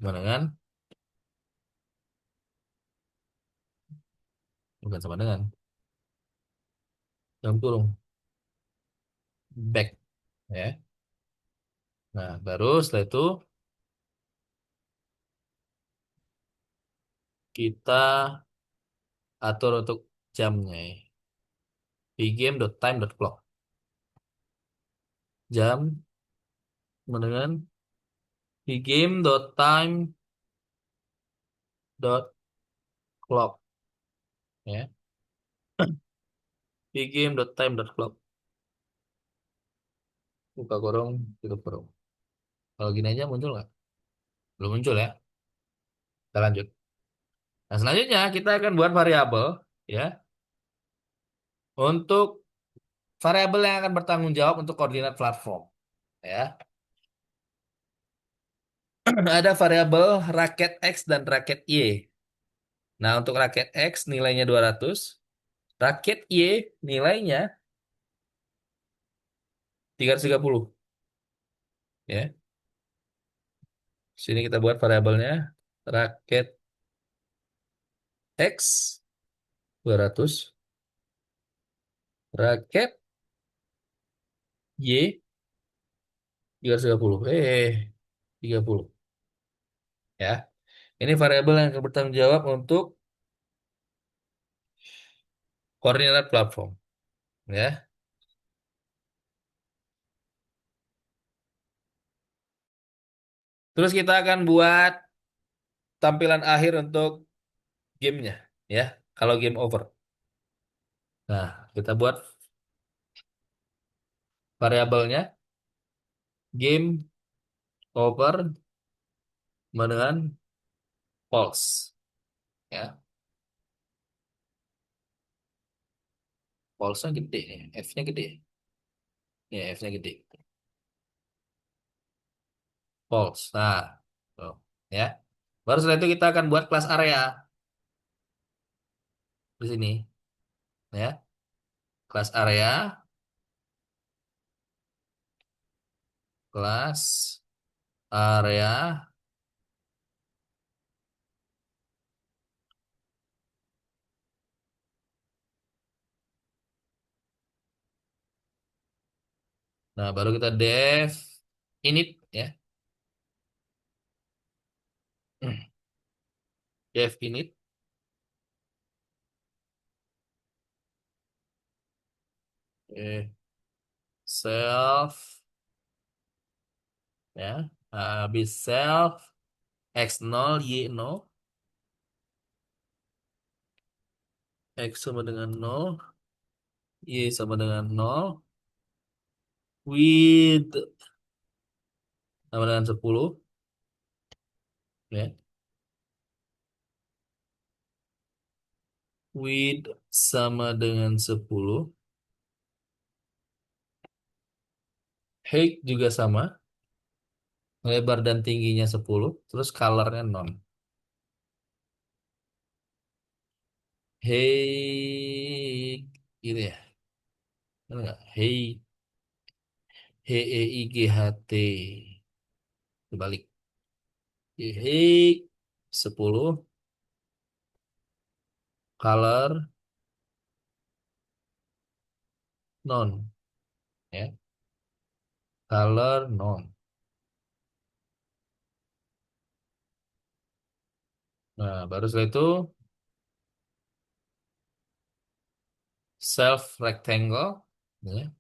gimana kan? Bukan sama dengan dalam kurung back ya. Nah, baru setelah itu kita atur untuk jamnya ya. Pgame.time.clock. Jam sama dengan pgame.time.clock ya. Pgame.time.clock. Buka kurung, tutup kurung. Kalau gini aja muncul nggak? Belum muncul ya. Kita lanjut. Nah, selanjutnya kita akan buat variabel ya untuk variabel yang akan bertanggung jawab untuk koordinat platform ya. Ada variabel raket X dan raket Y. Nah, untuk raket X nilainya 200, raket Y nilainya 330 ya. Sini kita buat variabelnya raket X 200, raket Y 330. 30 ya. Ini variabel yang akan bertanggung jawab untuk koordinat platform ya. Terus kita akan buat tampilan akhir untuk gamenya, ya. Kalau game over. Nah, kita buat variabelnya game over sama dengan false, ya. False-nya gede, ya. F-nya gede. Ya, F-nya gede. False. Nah, tuh, ya. Baru setelah itu kita akan buat kelas area di sini, ya. Kelas area, kelas area. Nah, baru kita def init, ya. Def init, eh, self, ya. Habis self x 0 y 0, x sama dengan 0, y sama dengan 0, with sama dengan 10, ya. With sama dengan 10, height juga sama, lebar dan tingginya 10, terus colornya non. Height gitu ya. Benar nggak? Height, Height, dibalik. Height 10, color non, ya. Color non. Nah, baru setelah itu self rectangle, ya.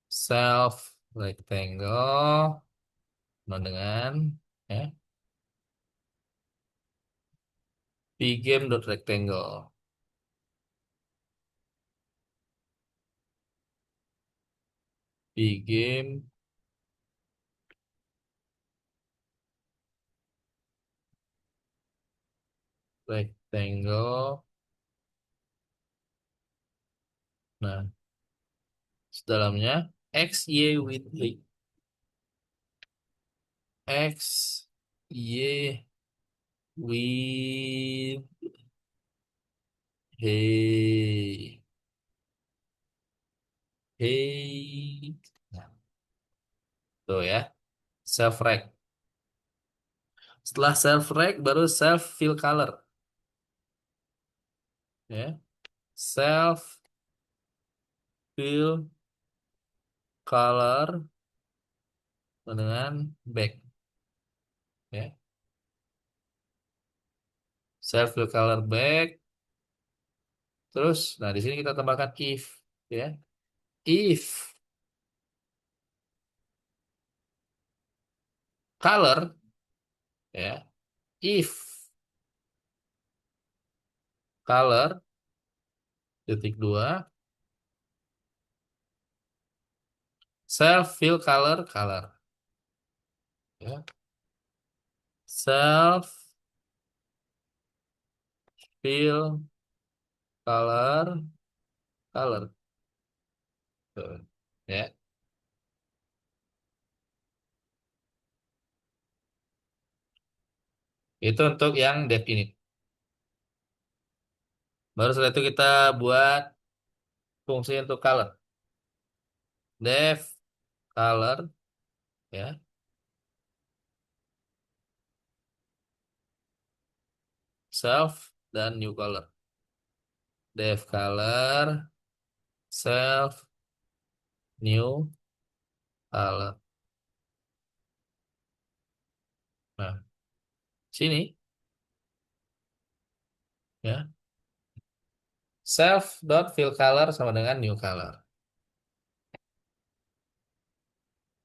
Self rectangle non dengan, ya, pgame dot rectangle, pgame rectangle. Nah, dalamnya x y with height, x y with height, height. Nah, tuh ya, self rect. Setelah self rect baru self fill color, ya. Self fill color dengan back, ya. Self fill color back. Terus, nah di sini kita tambahkan if, ya. If color, ya. If color titik dua, self fill color color, ya. Self fill color color. Tuh, ya. Itu untuk yang def ini. Baru setelah itu kita buat fungsi untuk color. Def color, ya. Self dan new color. Def color, self, new color. Nah, sini, ya. Self dot fill color sama dengan new color.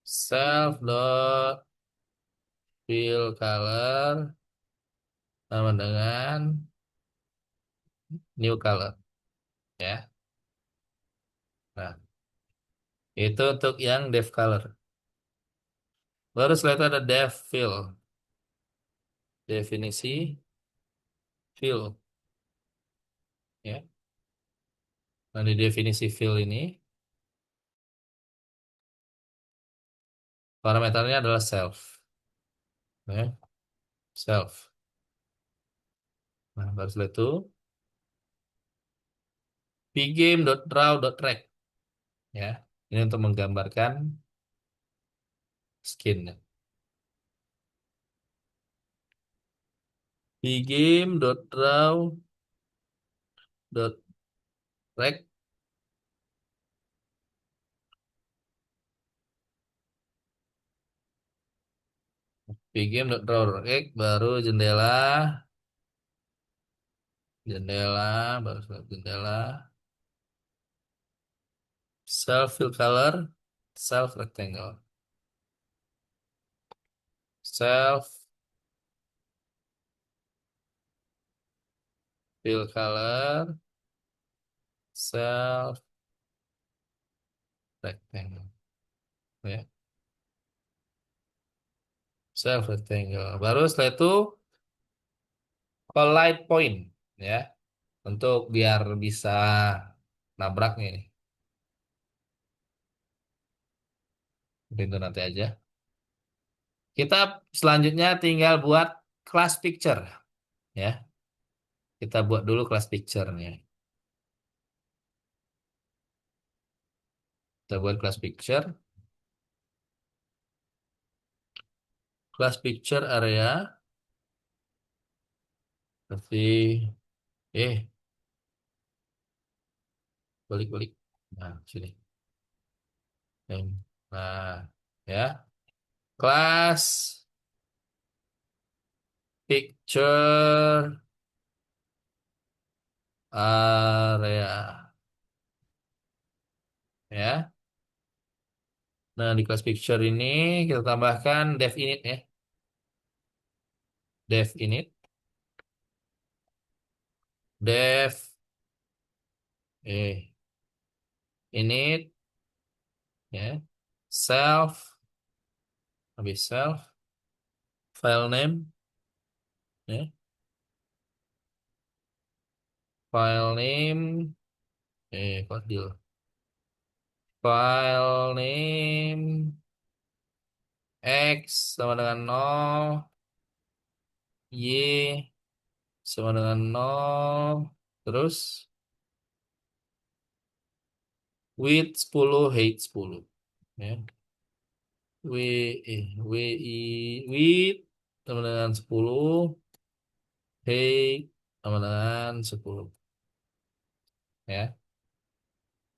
self dot fill color sama dengan new color ya. Nah, itu untuk yang def color. Baru setelah itu ada def fill. Definisi fill ya. Nah, di definisi fill ini parameternya adalah self ya. Self. Nah, baru setelah itu pgame.draw.rect ya. Ini untuk menggambarkan skin ya. Pgame.draw.rect pgame.draw.rect baru jendela jendela baru setelah jendela self fill color self rectangle self fill color self rectangle ya. Self rectangle baru setelah itu collide point ya, untuk biar bisa nabrak nih. Itu nanti aja. Kita selanjutnya tinggal buat class picture ya. Kita buat dulu class picture nih. Kita buat class picture. Class picture area. Berarti balik-balik. Nah, sini. Nah, ya. Class picture area. Ya. Nah, di class picture ini kita tambahkan dev init ya. Dev init. Dev eh init ya. Self habis self file name ya. File name kok deal. File name X sama dengan 0, Y sama dengan 0, terus width 10, height 10 ya. Width sama dengan 10, height sama dengan 10 ya.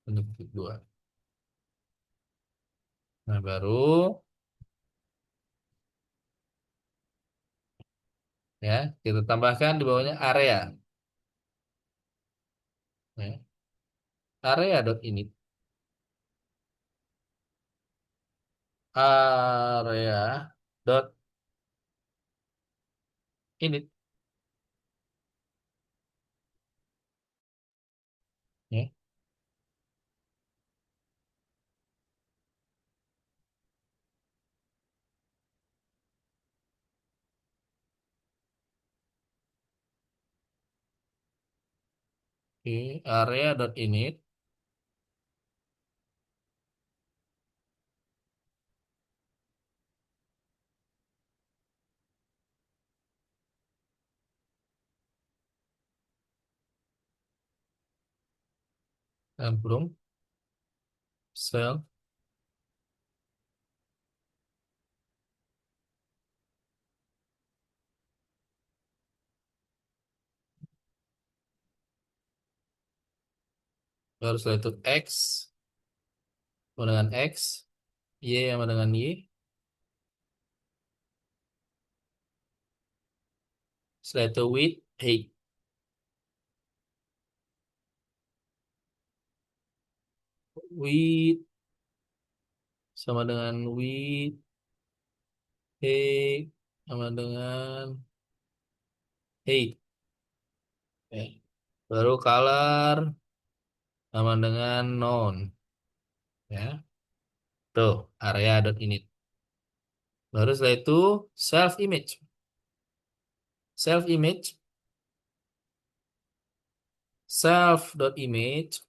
Untuk titik 2. Nah, baru ya kita tambahkan di bawahnya area ya. Area dot init. Area dot init ya. Oke, area dot init dan belum self baru setelah itu x sama dengan x, y sama dengan y, setelah itu width, height, width sama dengan width, height, sama dengan height. Ya. Baru color sama dengan non. Ya. Tuh, area.init. Baru setelah itu self image. Self image, self.image,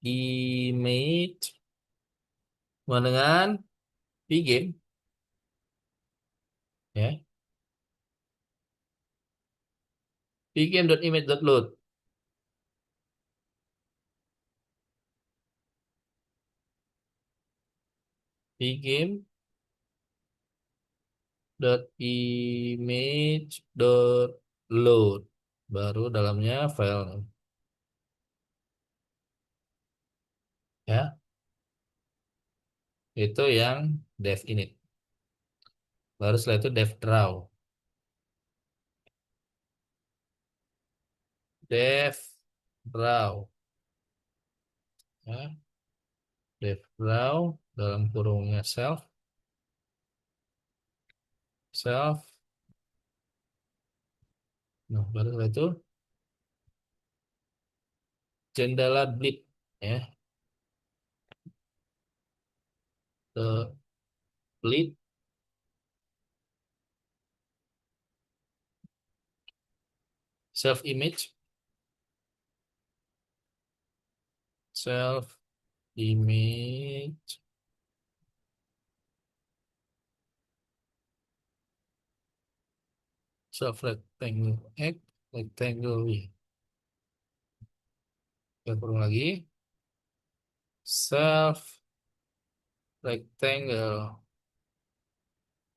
image sama dengan pgame, ya. Pgame.image.load. Pgame.image.load. Baru dalamnya file, ya. Itu yang dev init. Baru setelah itu dev draw. Dev draw, ya. Dev draw dalam kurungnya self. Nah, baru setelah itu jendela bleed, ya. The bleed self image, self image, self rectangle x, rectangle y. Kita kurung lagi self rectangle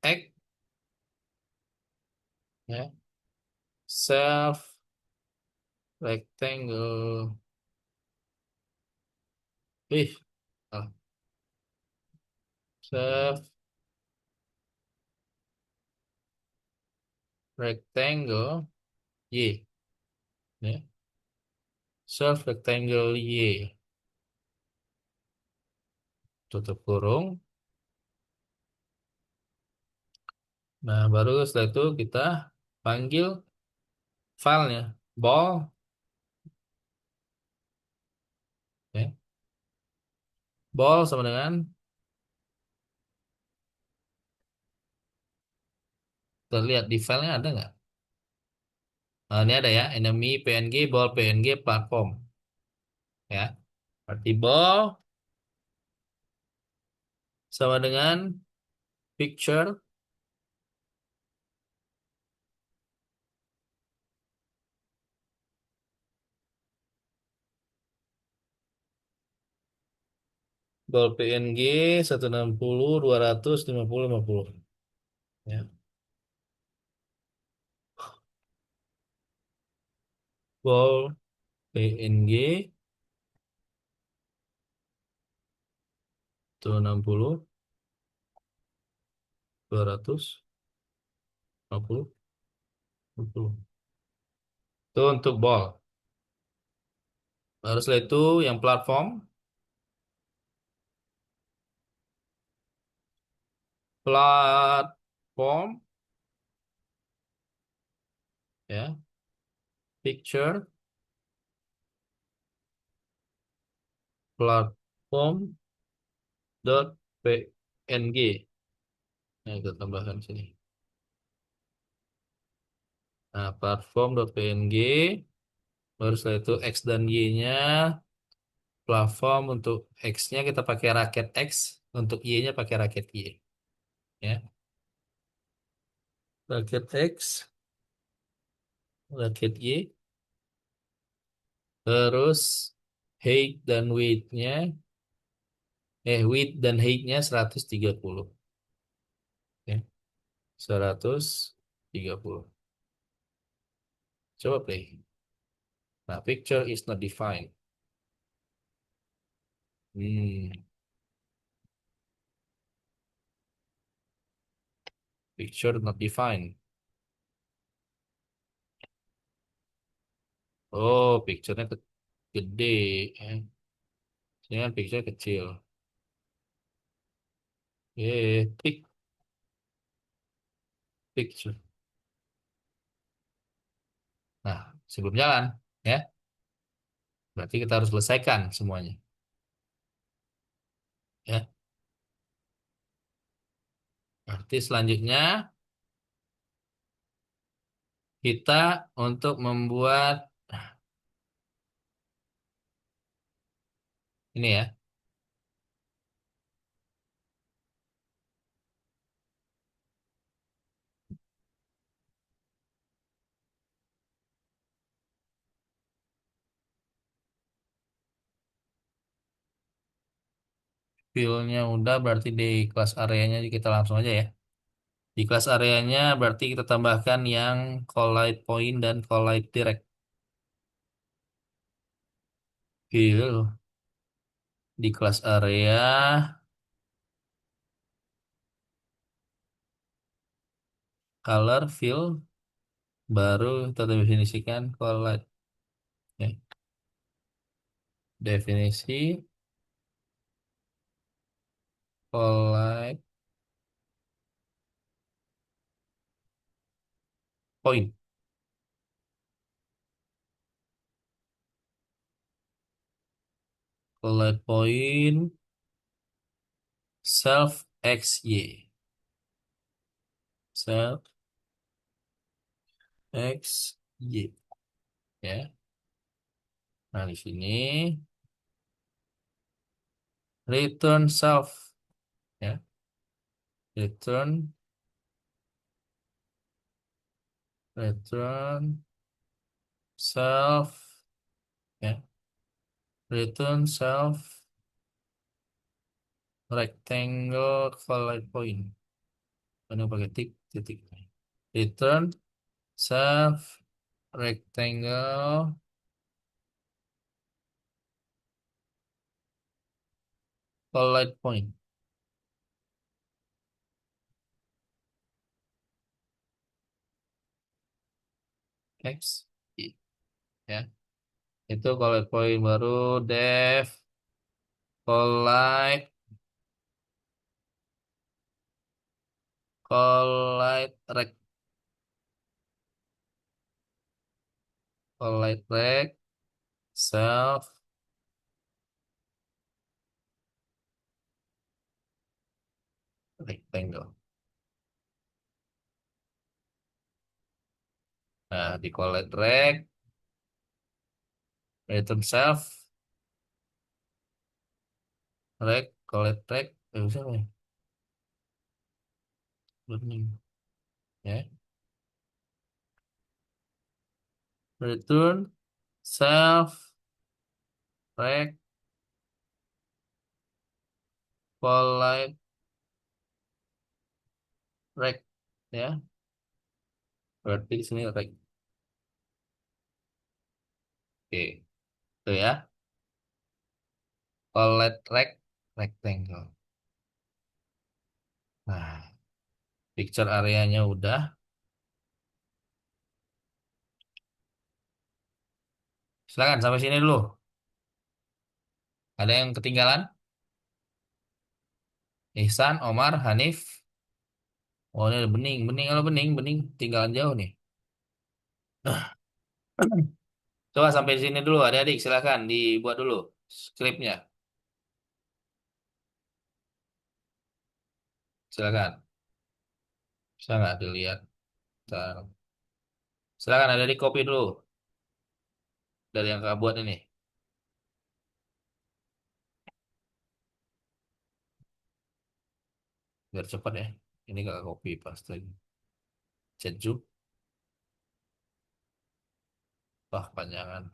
x, ya. Self rectangle, ih, ah, self rectangle y, ya. Self rectangle y, tutup kurung. Nah, baru setelah itu kita panggil filenya ball, ya. Ball sama dengan, terlihat di filenya ada nggak? Nah, ini ada ya, enemy png ball png platform, ya. Berarti ball sama dengan picture ball png 160 200 50 50, ya. Ball png 160 200 50 50. Itu untuk ball. Baru setelah itu yang platform, ya. Picture platform dot png. Nah, kita tambahkan sini. Nah, platform dot png. Baru setelah itu x dan y-nya, platform untuk x-nya kita pakai raket x, untuk y-nya pakai raket y, ya. Raket x, raket y. Terus height dan width-nya, width dan height-nya 130, ya. 130. Coba play. Nah, picture is not defined. Picture not defined. Oh, picture-nya gede, ya. Ini kan picture kecil. Pick, picture. Nah, sebelum jalan, ya, berarti kita harus selesaikan semuanya. Ya, berarti selanjutnya kita untuk membuat ini ya, fill-nya udah, berarti di kelas areanya kita langsung aja ya. Di kelas areanya berarti kita tambahkan yang collide point dan collide direct. Fill di kelas area color fill baru kita definisikan collide. Ya. Definisi collide point. Collide point self xy. Self xy. Ya. Nah, di sini return self, ya. Return self, ya. Return self rectangle collide point. Penuh pakai titik. Return self rectangle collide point. X, Y, ya. Itu collide point baru def collide rect, collide rect self rectangle. Nah, di collide rect return self rect collide rect bisa nih. Learning, ya. Return self rect collide rect, ya. Berarti di sini rect. Oke, itu ya. Collide rect rectangle. Nah, picture areanya udah. Silakan sampai sini dulu. Ada yang ketinggalan? Ihsan, Omar, Hanif. Oh, ini ada bening. Bening, kalau bening tinggalan jauh nih. Coba sampai sini dulu, adik-adik. Silakan dibuat dulu skripnya. Silakan. Bisa nggak dilihat? Bentar. Silakan adik-adik copy dulu dari yang kakak buat ini. Biar cepat ya. Ini kakak copy paste. Sejuk. Wah, panjangan.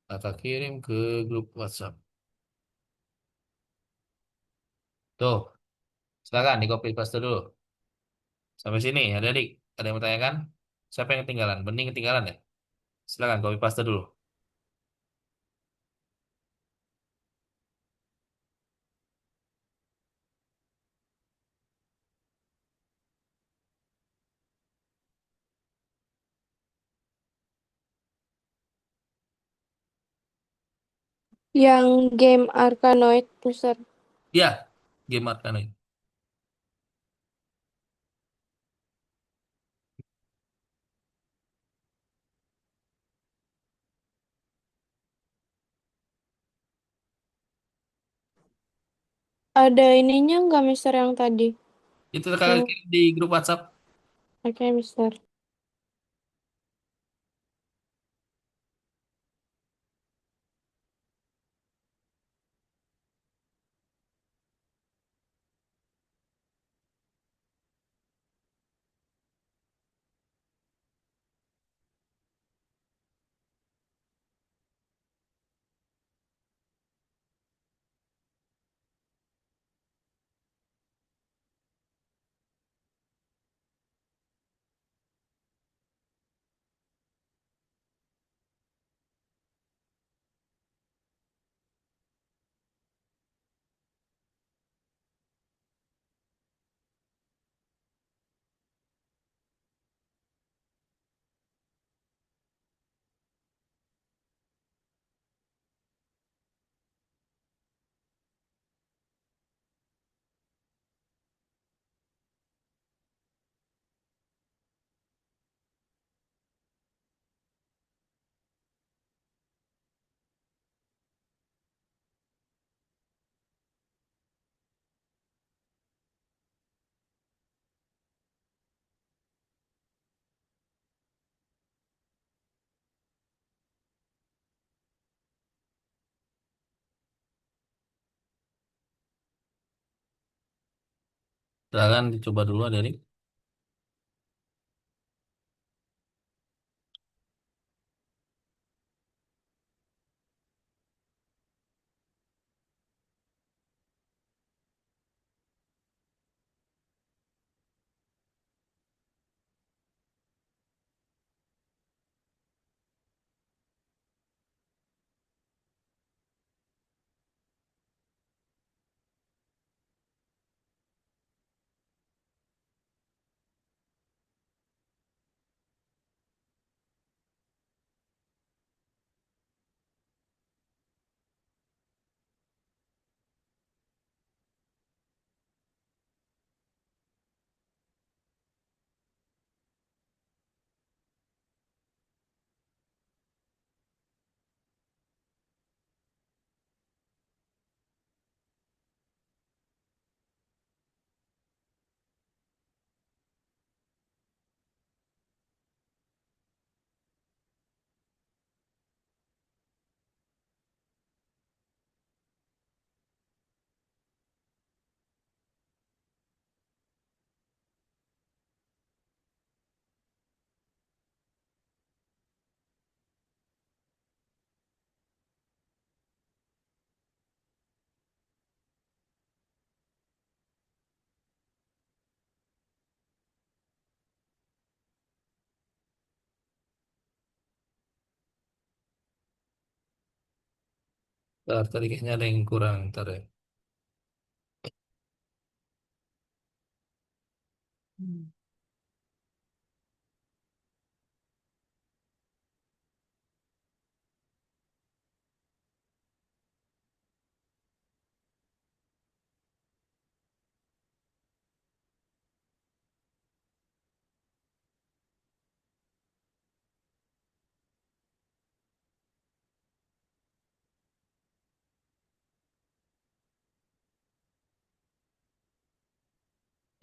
Kakak kirim ke grup WhatsApp. Tuh, silakan di copy paste dulu. Sampai sini, adik-adik. Ada yang bertanyakan? Siapa yang ketinggalan? Bening ketinggalan ya? Silakan copy paste dulu. Yang game Arkanoid, Mister. Ya, game Arkanoid. Ada ininya nggak, Mister, yang tadi? Itu kakak Yang kirim di grup WhatsApp. oke, Mister. Silakan dicoba dulu dari. Ntar, tadi kayaknya ada yang kurang. Ntar ya.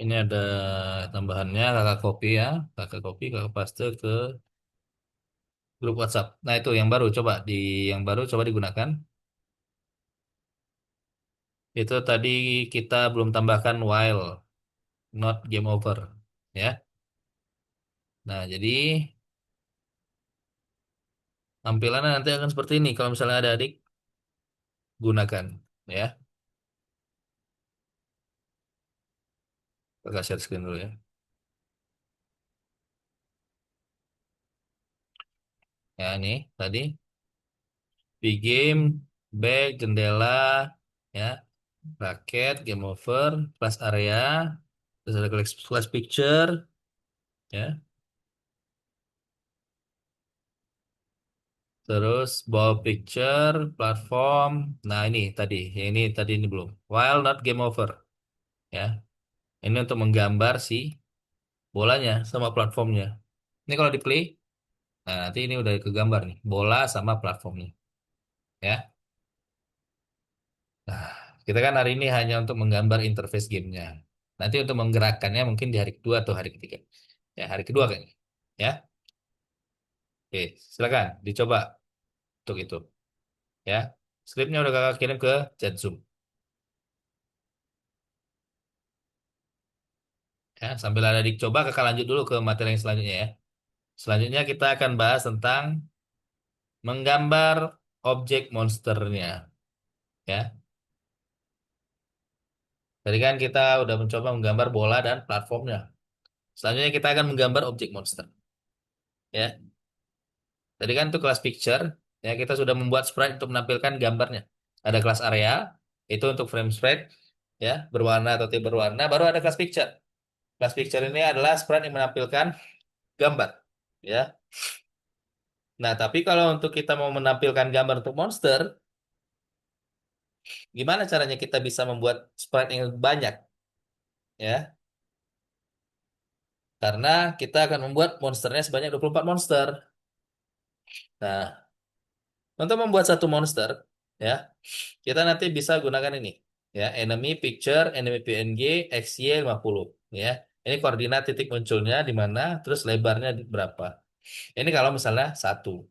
Ini ada tambahannya, kakak copy ya. Kakak copy, kakak paste ke grup WhatsApp. Nah itu yang baru, coba di yang baru coba digunakan. Itu tadi kita belum tambahkan while, not game over. Ya. Nah jadi tampilannya nanti akan seperti ini. Kalau misalnya ada adik, gunakan. Ya. Kakak share screen dulu ya. Ya ini tadi. Begame, back, jendela, ya, raket, game over, class area, terus ada class picture, ya. Terus ball picture, platform. Nah, ini belum. While not game over, ya. Ini untuk menggambar si bolanya sama platformnya. Ini kalau di play, nah nanti ini udah kegambar nih, bola sama platformnya, ya. Nah, kita kan hari ini hanya untuk menggambar interface gamenya. Nanti untuk menggerakkannya mungkin di hari kedua atau hari ketiga. Ya, hari kedua kayaknya. Ya, oke, silakan dicoba untuk itu. Ya, skripnya udah kakak kirim ke chat Zoom. Ya, sambil ada dicoba, kakak lanjut dulu ke materi yang selanjutnya ya. Selanjutnya kita akan bahas tentang menggambar objek monsternya. Ya, tadi kan kita udah mencoba menggambar bola dan platformnya. Selanjutnya kita akan menggambar objek monster. Ya, tadi kan itu kelas picture. Ya, kita sudah membuat sprite untuk menampilkan gambarnya. Ada kelas area, itu untuk frame sprite, ya, berwarna atau tidak berwarna. Baru ada kelas picture. Kelas picture ini adalah sprite yang menampilkan gambar. Ya. Nah, tapi kalau untuk kita mau menampilkan gambar untuk monster, gimana caranya kita bisa membuat sprite yang banyak? Ya, karena kita akan membuat monsternya sebanyak 24 monster. Nah, untuk membuat satu monster, ya, kita nanti bisa gunakan ini. Ya, enemy picture, enemy PNG, XY 50. Ya, ini koordinat titik munculnya di mana, terus lebarnya berapa. Ini kalau misalnya satu.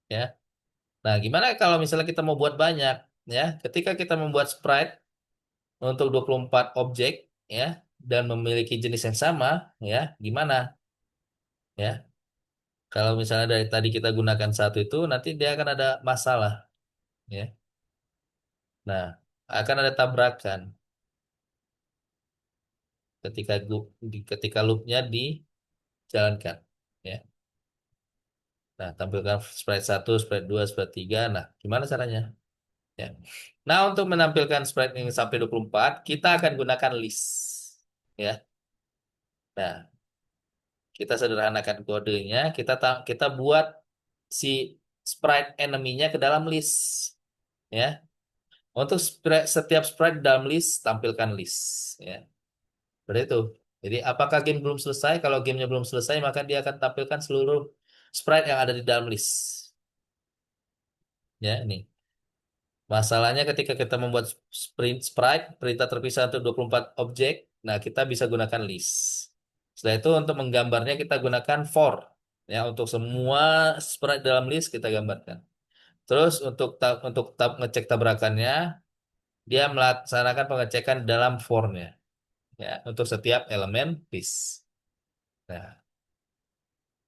Ya. Nah, gimana kalau misalnya kita mau buat banyak? Ya, ketika kita membuat sprite untuk 24 objek, ya, dan memiliki jenis yang sama, ya, gimana? Ya, kalau misalnya dari tadi kita gunakan satu itu, nanti dia akan ada masalah, ya. Nah, akan ada tabrakan ketika loopnya dijalankan, ya. Nah, tampilkan sprite satu, sprite 2, sprite 3. Nah, gimana caranya? Ya. Nah, untuk menampilkan sprite yang sampai 24, kita akan gunakan list. Ya. Nah, kita sederhanakan kodenya, kita buat si sprite enemy-nya ke dalam list. Ya. Untuk setiap sprite dalam list, tampilkan list. Ya. Seperti itu. Jadi, apakah game belum selesai? Kalau gamenya belum selesai, maka dia akan tampilkan seluruh sprite yang ada di dalam list. Ya, ini. Masalahnya ketika kita membuat sprite, perintah terpisah untuk 24 objek, nah kita bisa gunakan list. Setelah itu untuk menggambarnya kita gunakan for. Ya, untuk semua sprite dalam list kita gambarkan. Terus untuk ngecek tabrakannya, dia melaksanakan pengecekan dalam for-nya. Ya, untuk setiap elemen list. Nah,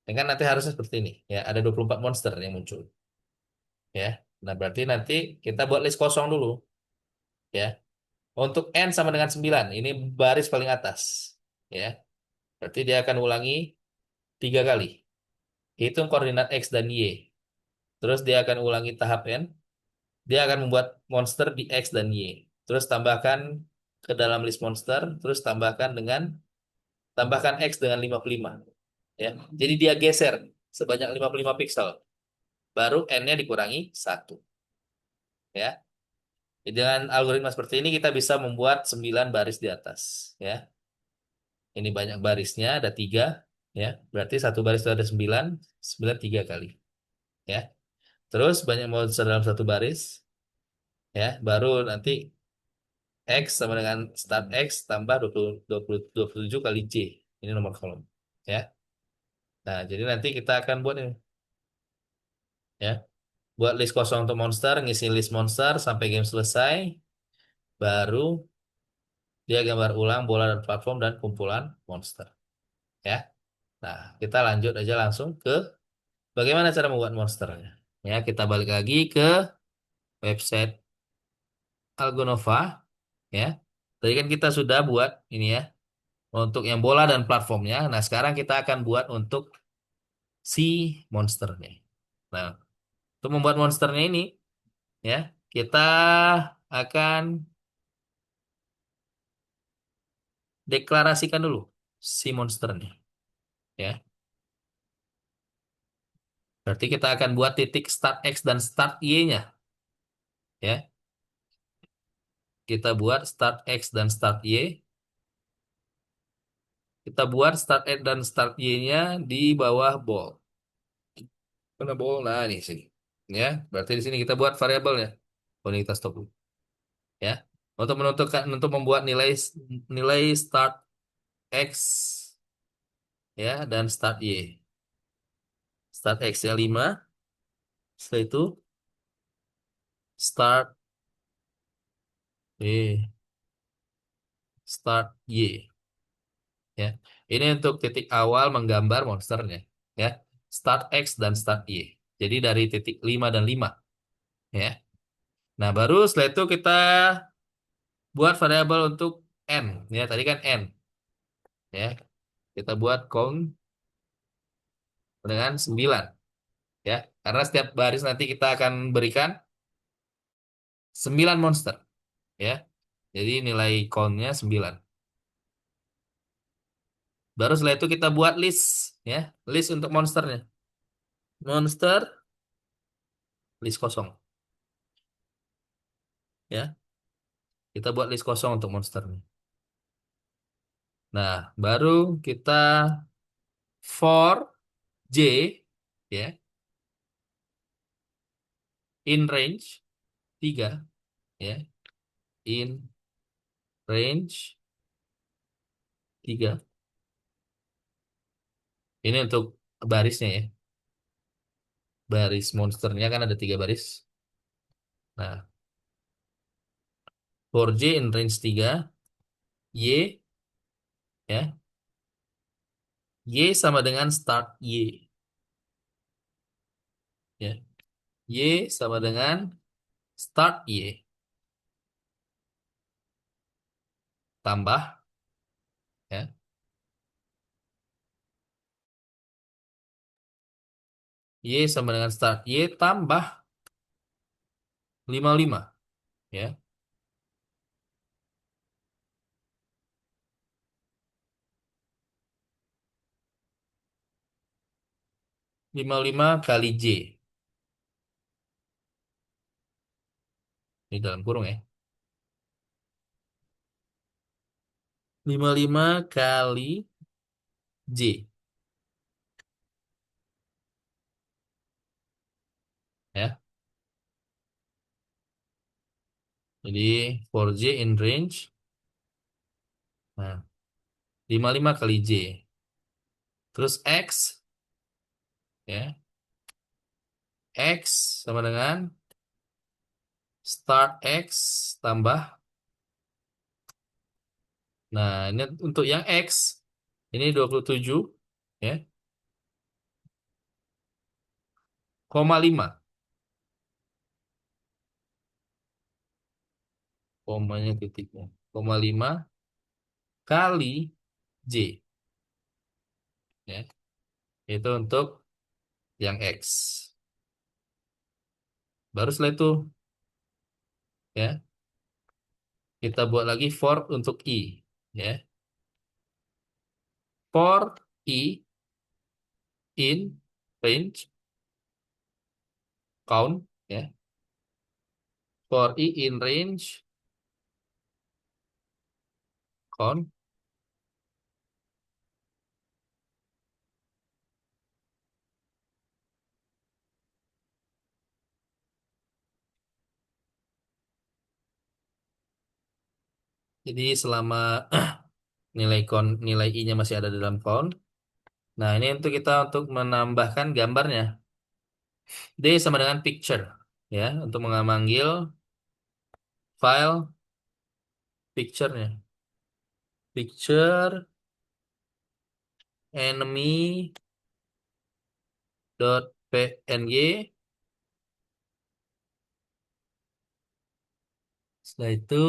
ini kan nanti harusnya seperti ini. Ya, ada 24 monster yang muncul. Ya, nah berarti nanti kita buat list kosong dulu. Ya. Untuk N sama dengan 9. Ini baris paling atas. Ya. Berarti dia akan ulangi 3 kali. Hitung koordinat X dan Y. Terus dia akan ulangi tahap N. Dia akan membuat monster di X dan Y. Terus tambahkan ke dalam list monster. Terus tambahkan X dengan 55. Ya. Jadi dia geser sebanyak 55 pixel. Baru N-nya dikurangi 1. Ya. Jadi dengan algoritma seperti ini kita bisa membuat 9 baris di atas. Ya. Ini banyak barisnya, ada 3. Ya, berarti satu baris itu ada 9, 9 3 kali. Ya, terus banyak monster dalam satu baris. Ya, baru nanti X sama dengan start X tambah 27 kali J. Ini nomor kolom. Ya, nah jadi nanti kita akan buat ini. Ya, buat list kosong untuk monster, ngisi list monster sampai game selesai. Baru dia gambar ulang bola dan platform dan kumpulan monster. Ya, nah kita lanjut aja langsung ke bagaimana cara membuat monsternya. Ya, kita balik lagi ke website Algonova. Ya, tadi kan kita sudah buat ini ya untuk yang bola dan platformnya. Nah, sekarang kita akan buat untuk si monsternya. Nah, untuk membuat monsternya ini, ya, kita akan deklarasikan dulu si monsternya. Ya, Berarti kita akan buat titik start X dan start Y-nya. Ya, kita buat start X dan start Y. Kita buat start X dan start Y-nya di bawah ball. Mana ball? Nah, ini sini. Ya, berarti di sini kita buat variabelnya. Oh, ini kita stop dulu. Ya, untuk menentukan, untuk membuat nilai nilai start X ya dan start Y. Start X-nya 5. Setelah itu start start Y. Ya, ini untuk titik awal menggambar monsternya. Ya, start X dan start Y. Jadi dari titik 5 dan 5. Ya. Nah, baru setelah itu kita buat variabel untuk N. Ya, tadi kan N. Ya, kita buat count dengan 9. Ya, karena setiap baris nanti kita akan berikan 9 monster. Ya, jadi nilai count-nya 9. Baru setelah itu kita buat list. Ya, list untuk monsternya. Monster, list kosong. Ya, kita buat list kosong untuk monsternya. Nah, baru kita for J, ya, in range 3, ya, in range 3. Ini untuk barisnya ya. Baris monsternya kan ada 3 baris. Nah, for J in range 3, Y, ya, Y sama dengan start Y. Ya, Y sama dengan start Y. Tambah, ya, Y sama dengan start Y tambah 55. Ya, 55 kali J. Ini dalam kurung ya. 55 kali J. Ya, jadi for J in range. Nah, 55 kali J. Terus X, ya. X sama dengan start X tambah. Nah, ini untuk yang X. Ini 27, ya. Koma 5. Komanya titiknya. Koma 5 kali J. Ya. Itu untuk yang X. Baru setelah itu, ya, kita buat lagi for untuk I. Ya. For I in range count, ya. For I in range count. Jadi selama nilai I-nya masih ada dalam count. Nah, ini untuk kita untuk menambahkan gambarnya. D sama dengan picture, ya, untuk memanggil file picture-nya. Picture enemy dot png. Setelah itu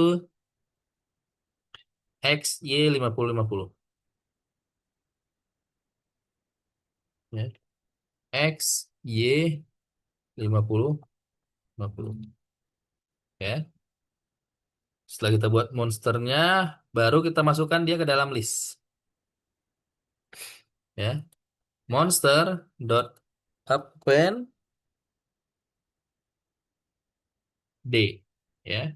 xy 50 50. Ya. xy 50 50. Ya. Setelah kita buat monsternya, baru kita masukkan dia ke dalam list. Ya. Monster dot append D. Ya,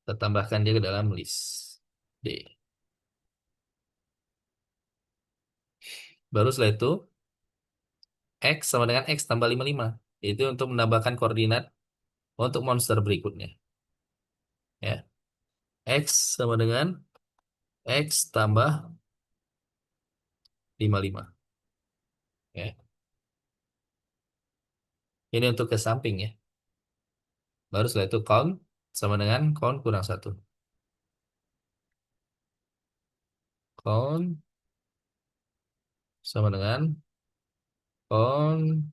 kita tambahkan dia ke dalam list D. Baru setelah itu X sama dengan X tambah 55. Itu untuk menambahkan koordinat untuk monster berikutnya. Ya, X sama dengan X tambah 55. Ya. Ini untuk ke samping ya. Baru setelah itu count sama dengan count kurang 1. Count sama dengan count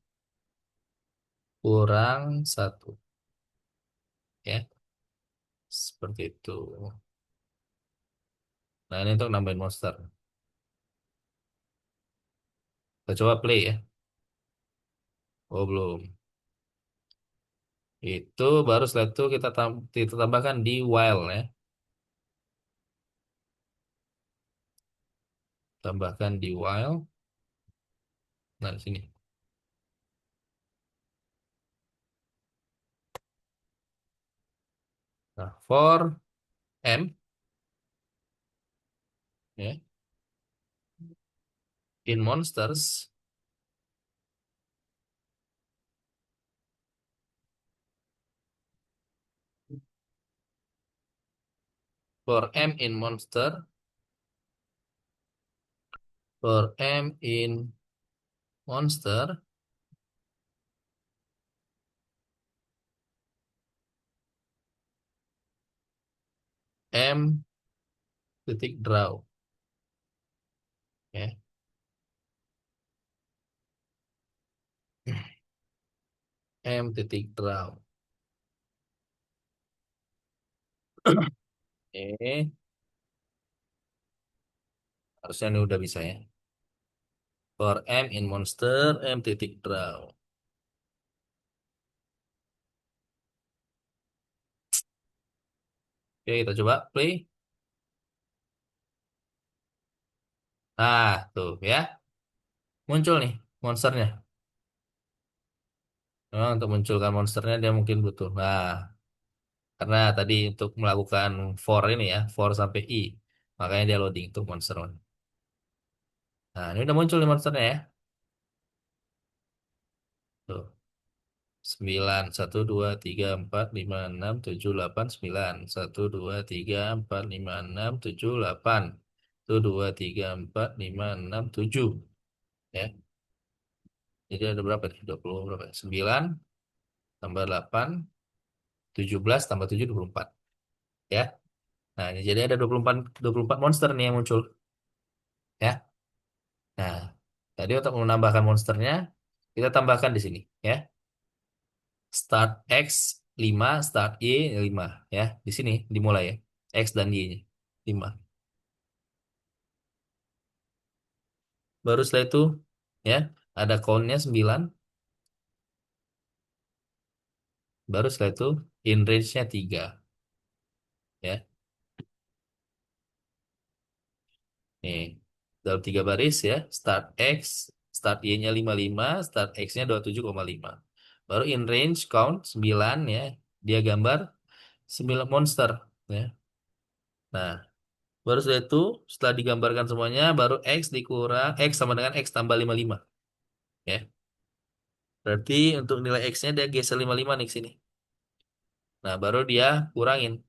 kurang 1. Ya, seperti itu. Nah, ini untuk nambahin monster. Kita coba play ya. Oh, belum. Itu baru setelah itu kita tambahkan di while ya. Tambahkan di while. Nah, di sini. Nah, for M ya, in monsters, for M in monster, for M in monster, M titik draw ya. M titik draw. Oke, harusnya ini udah bisa ya. For M in monster, M titik draw. Oke, kita coba play. Nah, tuh ya. Muncul nih monsternya. Nah, untuk munculkan monsternya dia mungkin butuh. Nah, karena tadi untuk melakukan for ini ya, for sampai I. Makanya dia loading untuk monster. Nah, ini udah muncul nih monsternya ya. Tuh. 9, 1, 2, 3, 4, 5, 6, 7, 8, 9. 1, 2, 3, 4, 5, 6, 7, 8. 1, 2, 3, 4, 5, 6, 7. Ya. Jadi ada berapa nih? 20 berapa? 9 tambah 8, 17 tambah 7, 24. Ya. Nah, ini jadi ada 24 monster nih yang muncul. Ya. Nah, tadi untuk menambahkan monsternya, kita tambahkan di sini. Ya. Start X 5, start Y 5. Ya. Di sini dimulai ya. X dan Y-nya. 5. Baru setelah itu, ya, ada count-nya 9. Baru setelah itu, in range-nya 3. Ya. Nih, dalam 3 baris ya. Start X, start Y-nya 55, start X-nya 27,5. Baru in range count 9 ya. Dia gambar 9 monster ya. Nah, baru setelah itu setelah digambarkan semuanya baru X dikurang X sama dengan X tambah 55 ya. Berarti untuk nilai X-nya dia geser 55 nih ke sini. Nah, baru dia kurangin.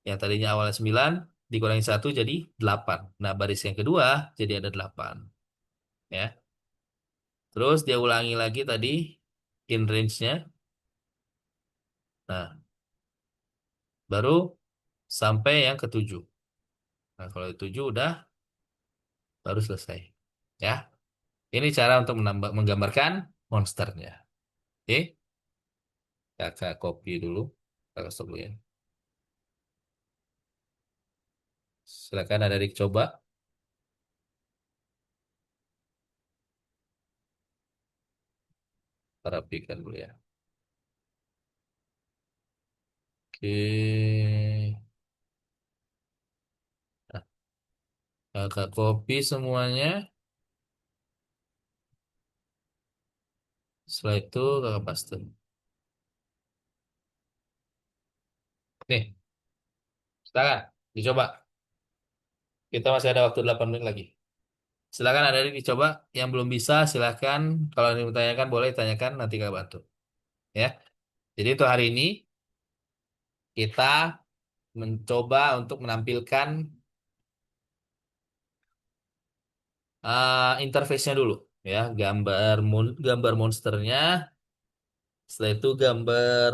Yang tadinya awalnya 9 dikurangi 1 jadi 8. Nah, baris yang kedua jadi ada 8 ya. Terus dia ulangi lagi tadi in range-nya. Nah, baru sampai yang ketujuh. Nah, kalau ketujuh udah baru selesai. Ya. Ini cara untuk menggambarkan monsternya. Oke, kakak copy dulu. Kakak stop dulu ya. Silakan ada coba. Rapikan dulu ya. Oke. Nah, kakak copy semuanya. Setelah itu kakak paste. Nih, silakan dicoba. Kita masih ada waktu 8 menit lagi. Silakan ada yang dicoba. Yang belum bisa silakan. Kalau ada yang bertanyakan boleh tanyakan nanti kakak bantu. Ya. Jadi untuk hari ini kita mencoba untuk menampilkan interface-nya dulu. Ya, gambar monsternya. Setelah itu gambar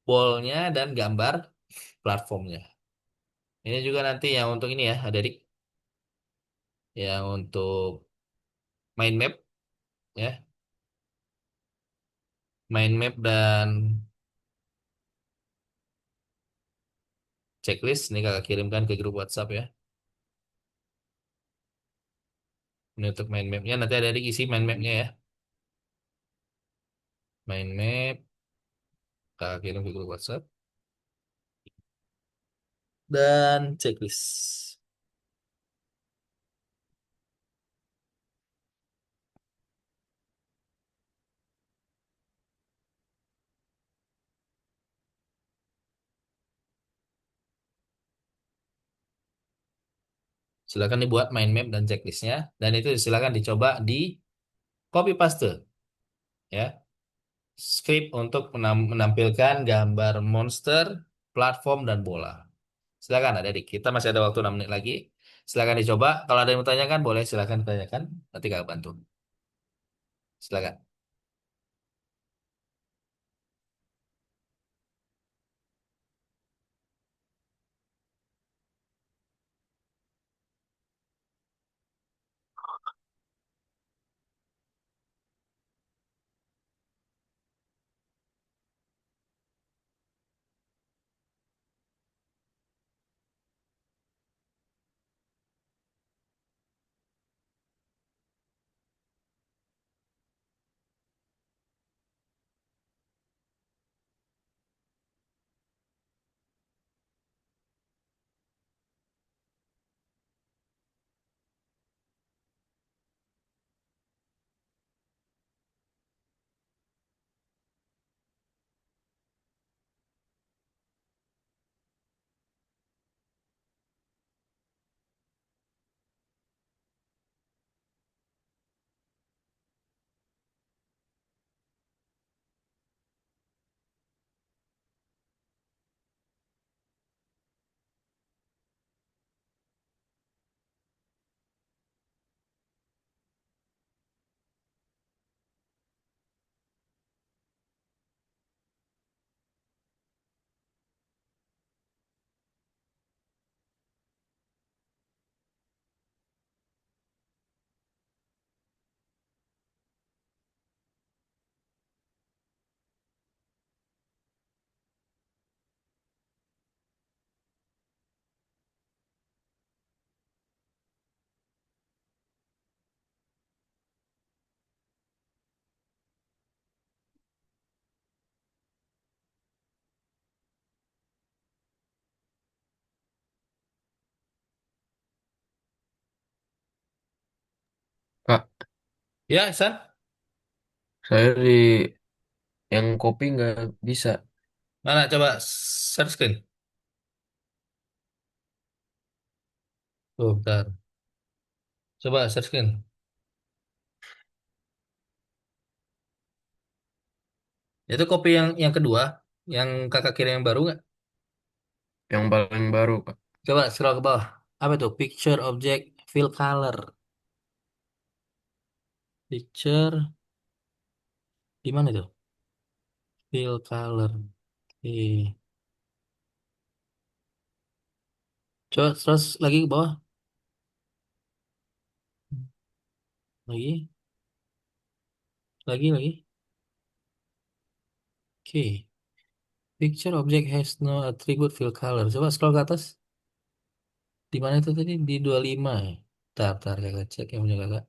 ball-nya dan gambar platformnya. Ini juga nanti yang untuk ini ya, adik. Yang untuk mind map ya, mind map dan checklist ini kakak kirimkan ke grup WhatsApp ya. Ini untuk mind mapnya nanti ada adik isi mind mapnya ya. Mind map kakak kirim ke grup WhatsApp dan checklist. Silakan dibuat mind map dan checklistnya dan itu silakan dicoba di copy paste ya. Script untuk menampilkan gambar monster, platform dan bola. Silakan adik-adik, kita masih ada waktu 6 menit lagi. Silakan dicoba. Kalau ada yang mau tanyakan, boleh silakan ditanyakan. Nanti kakak bantu. Silakan. Kak, Ya, San. saya di yang kopi nggak bisa. Mana coba share screen. Tuh, bentar. Coba share screen. Itu kopi yang kedua, yang kakak kirim yang baru nggak? Yang paling baru, Kak. Coba scroll ke bawah. Apa itu? Picture, object, fill color. Picture, di mana itu? Fill color. Oke. Coba terus lagi ke bawah. Lagi, lagi. Oke. Picture object has no attribute fill color. Coba scroll ke atas. Di mana itu tadi? Di 25 ya? Bentar, kakak cek yang punya kakak.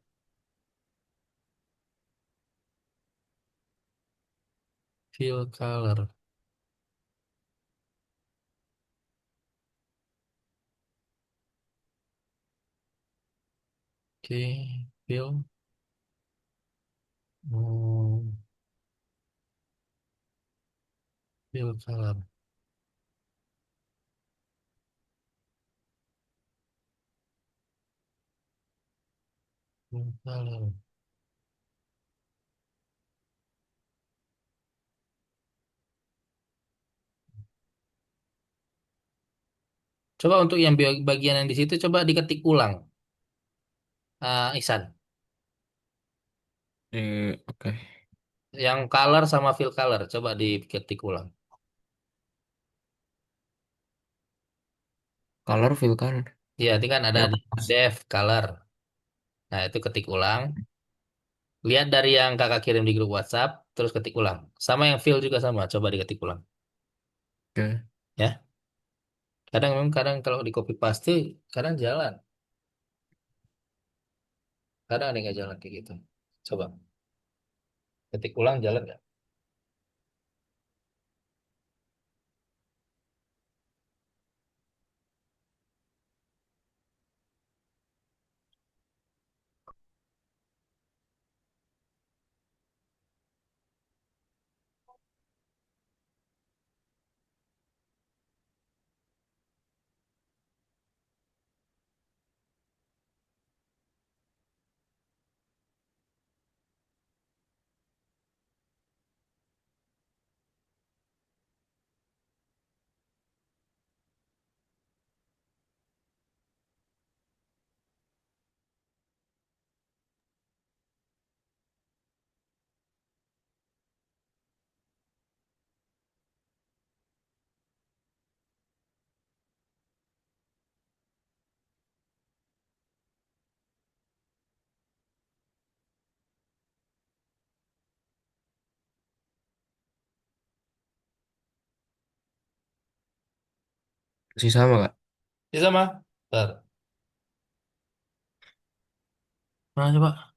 Fill color. Oke. Fill. Hmm. Fill color. Fill color. Coba untuk yang bagian yang di situ coba diketik ulang, Ihsan. Oke. Yang color sama fill color coba diketik ulang. Color fill color. Iya, itu kan ada Yang di dev color. Nah, itu ketik ulang. Lihat dari yang kakak kirim di grup WhatsApp, terus ketik ulang. Sama yang fill juga sama, coba diketik ulang. oke. Ya, kadang memang kadang kalau di copy paste, kadang jalan. Kadang ada yang nggak jalan kayak gitu. Coba ketik ulang jalan nggak? Masih sama kak. Ya sama. Bentar. Mana coba?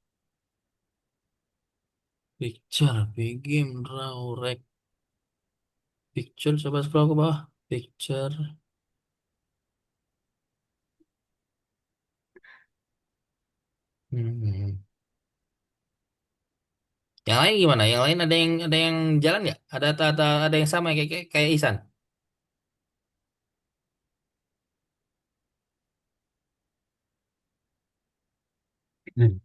Picture, begin, raw, rec, picture. Coba scroll ke bawah. Picture. Hmm. Yang lain gimana? Yang lain ada yang jalan nggak? Ada yang sama kayak Isan. Hmm.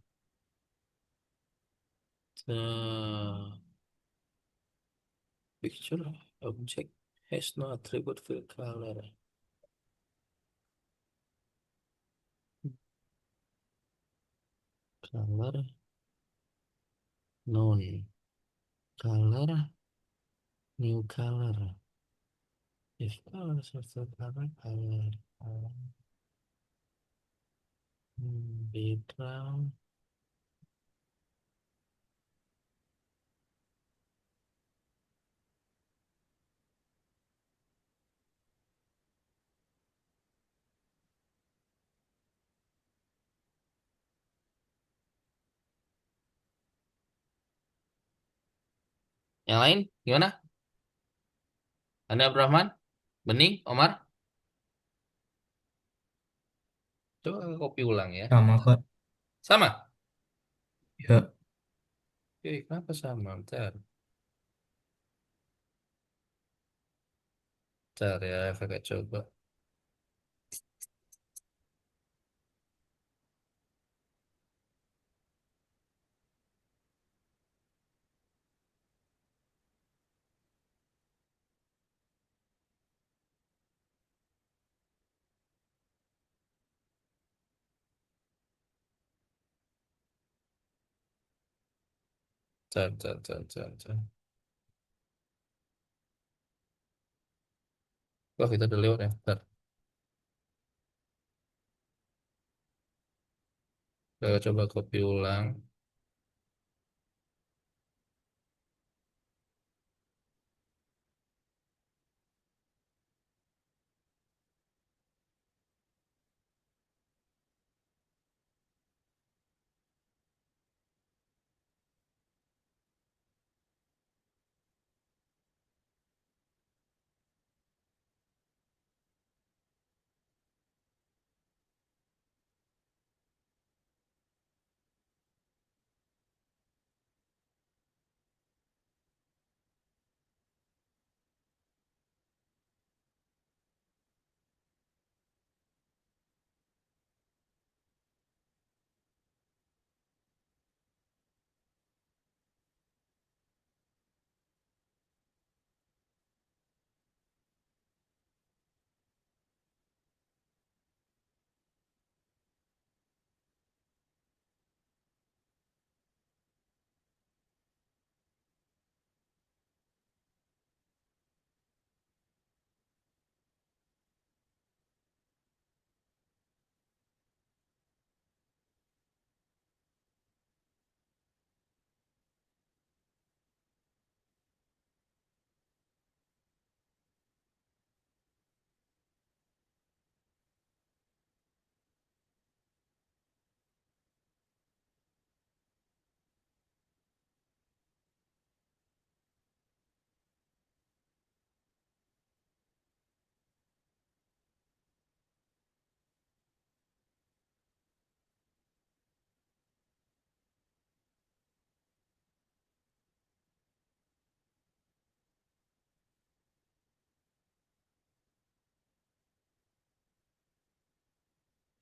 Picture object has no attribute fill color. Color none. Color new color. If color source color color. Color. Background. Yang lain gimana? Anda Abdurrahman? Bening? Omar? Coba kopi ulang ya. Sama Kak. Sama? Ya, Kenapa sama? Bentar. Bentar ya, kakak coba. Bentar. Wah, kita udah lewat ya. Bentar. Coba kopi ulang.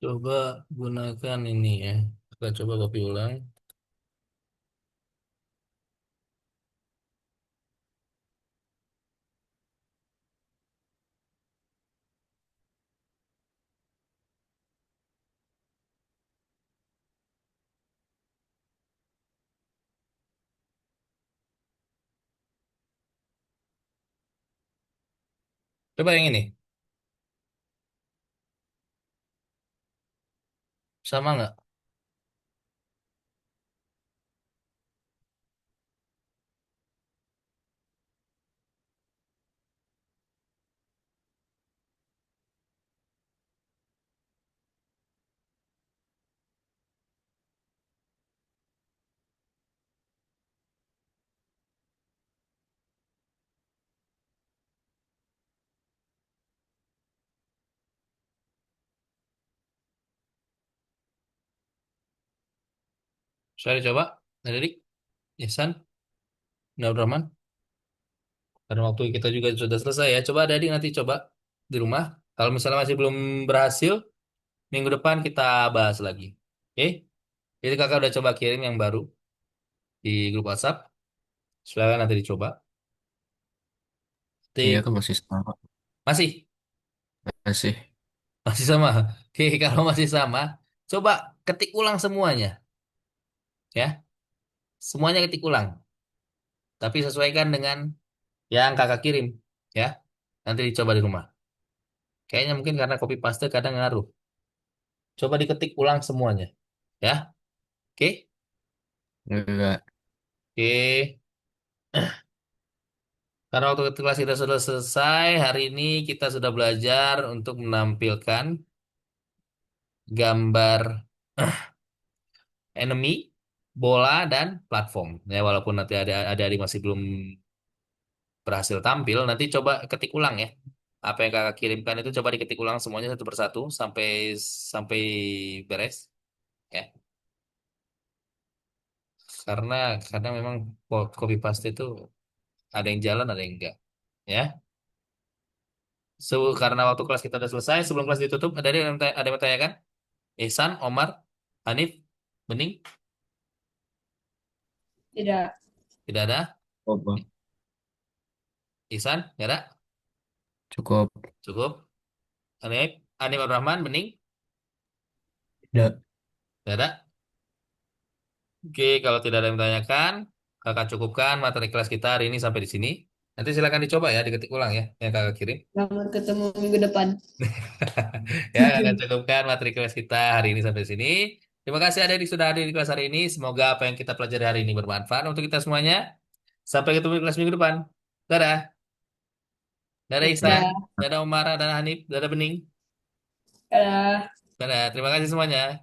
Coba gunakan ini ya. Kita coba copy ulang. Coba yang ini. Sama nggak? Saya coba. Adik, Ihsan, Abdurrahman. Karena waktu kita juga sudah selesai ya. Coba adik nanti coba di rumah. Kalau misalnya masih belum berhasil, minggu depan kita bahas lagi. Oke? Jadi kakak udah coba kirim yang baru di grup WhatsApp. Silakan nanti dicoba. Iya Nanti kan masih sama. masih Masih. masih sama. Oke, kalau masih sama, coba ketik ulang semuanya, ya. Semuanya ketik ulang, tapi sesuaikan dengan yang kakak kirim, ya. Nanti dicoba di rumah. Kayaknya mungkin karena copy paste kadang ngaruh. Coba diketik ulang semuanya, ya. Oke, Enggak. oke. Karena waktu kelas kita sudah selesai, hari ini kita sudah belajar untuk menampilkan gambar enemy, bola, dan platform. Ya, walaupun nanti ada masih belum berhasil tampil, nanti coba ketik ulang ya. Apa yang kakak kirimkan itu coba diketik ulang semuanya satu persatu sampai sampai beres ya. Karena karena memang copy paste itu ada yang jalan ada yang enggak ya. Karena waktu kelas kita udah selesai, sebelum kelas ditutup ada yang bertanyakan? Ihsan, Omar, Hanif, Bening, Tidak. tidak ada. Oh, Bang. Ihsan, tidak ada. Cukup. Cukup. Hanif, Hanif Abdurrahman, Bening, Tidak. tidak ada. Oke, kalau tidak ada yang bertanyakan, kakak cukupkan materi kelas kita hari ini sampai di sini. Nanti silakan dicoba ya, diketik ulang ya, yang kakak kirim. Selamat ketemu minggu depan. Ya, kakak cukupkan materi kelas kita hari ini sampai di sini. Terima kasih adik sudah hadir di kelas hari ini. Semoga apa yang kita pelajari hari ini bermanfaat untuk kita semuanya. Sampai ketemu di kelas minggu depan. Dadah. Dadah Ihsan. Dadah. Dadah Umar. Dadah Hanif. Dadah Bening. Dadah. Dadah. Terima kasih semuanya.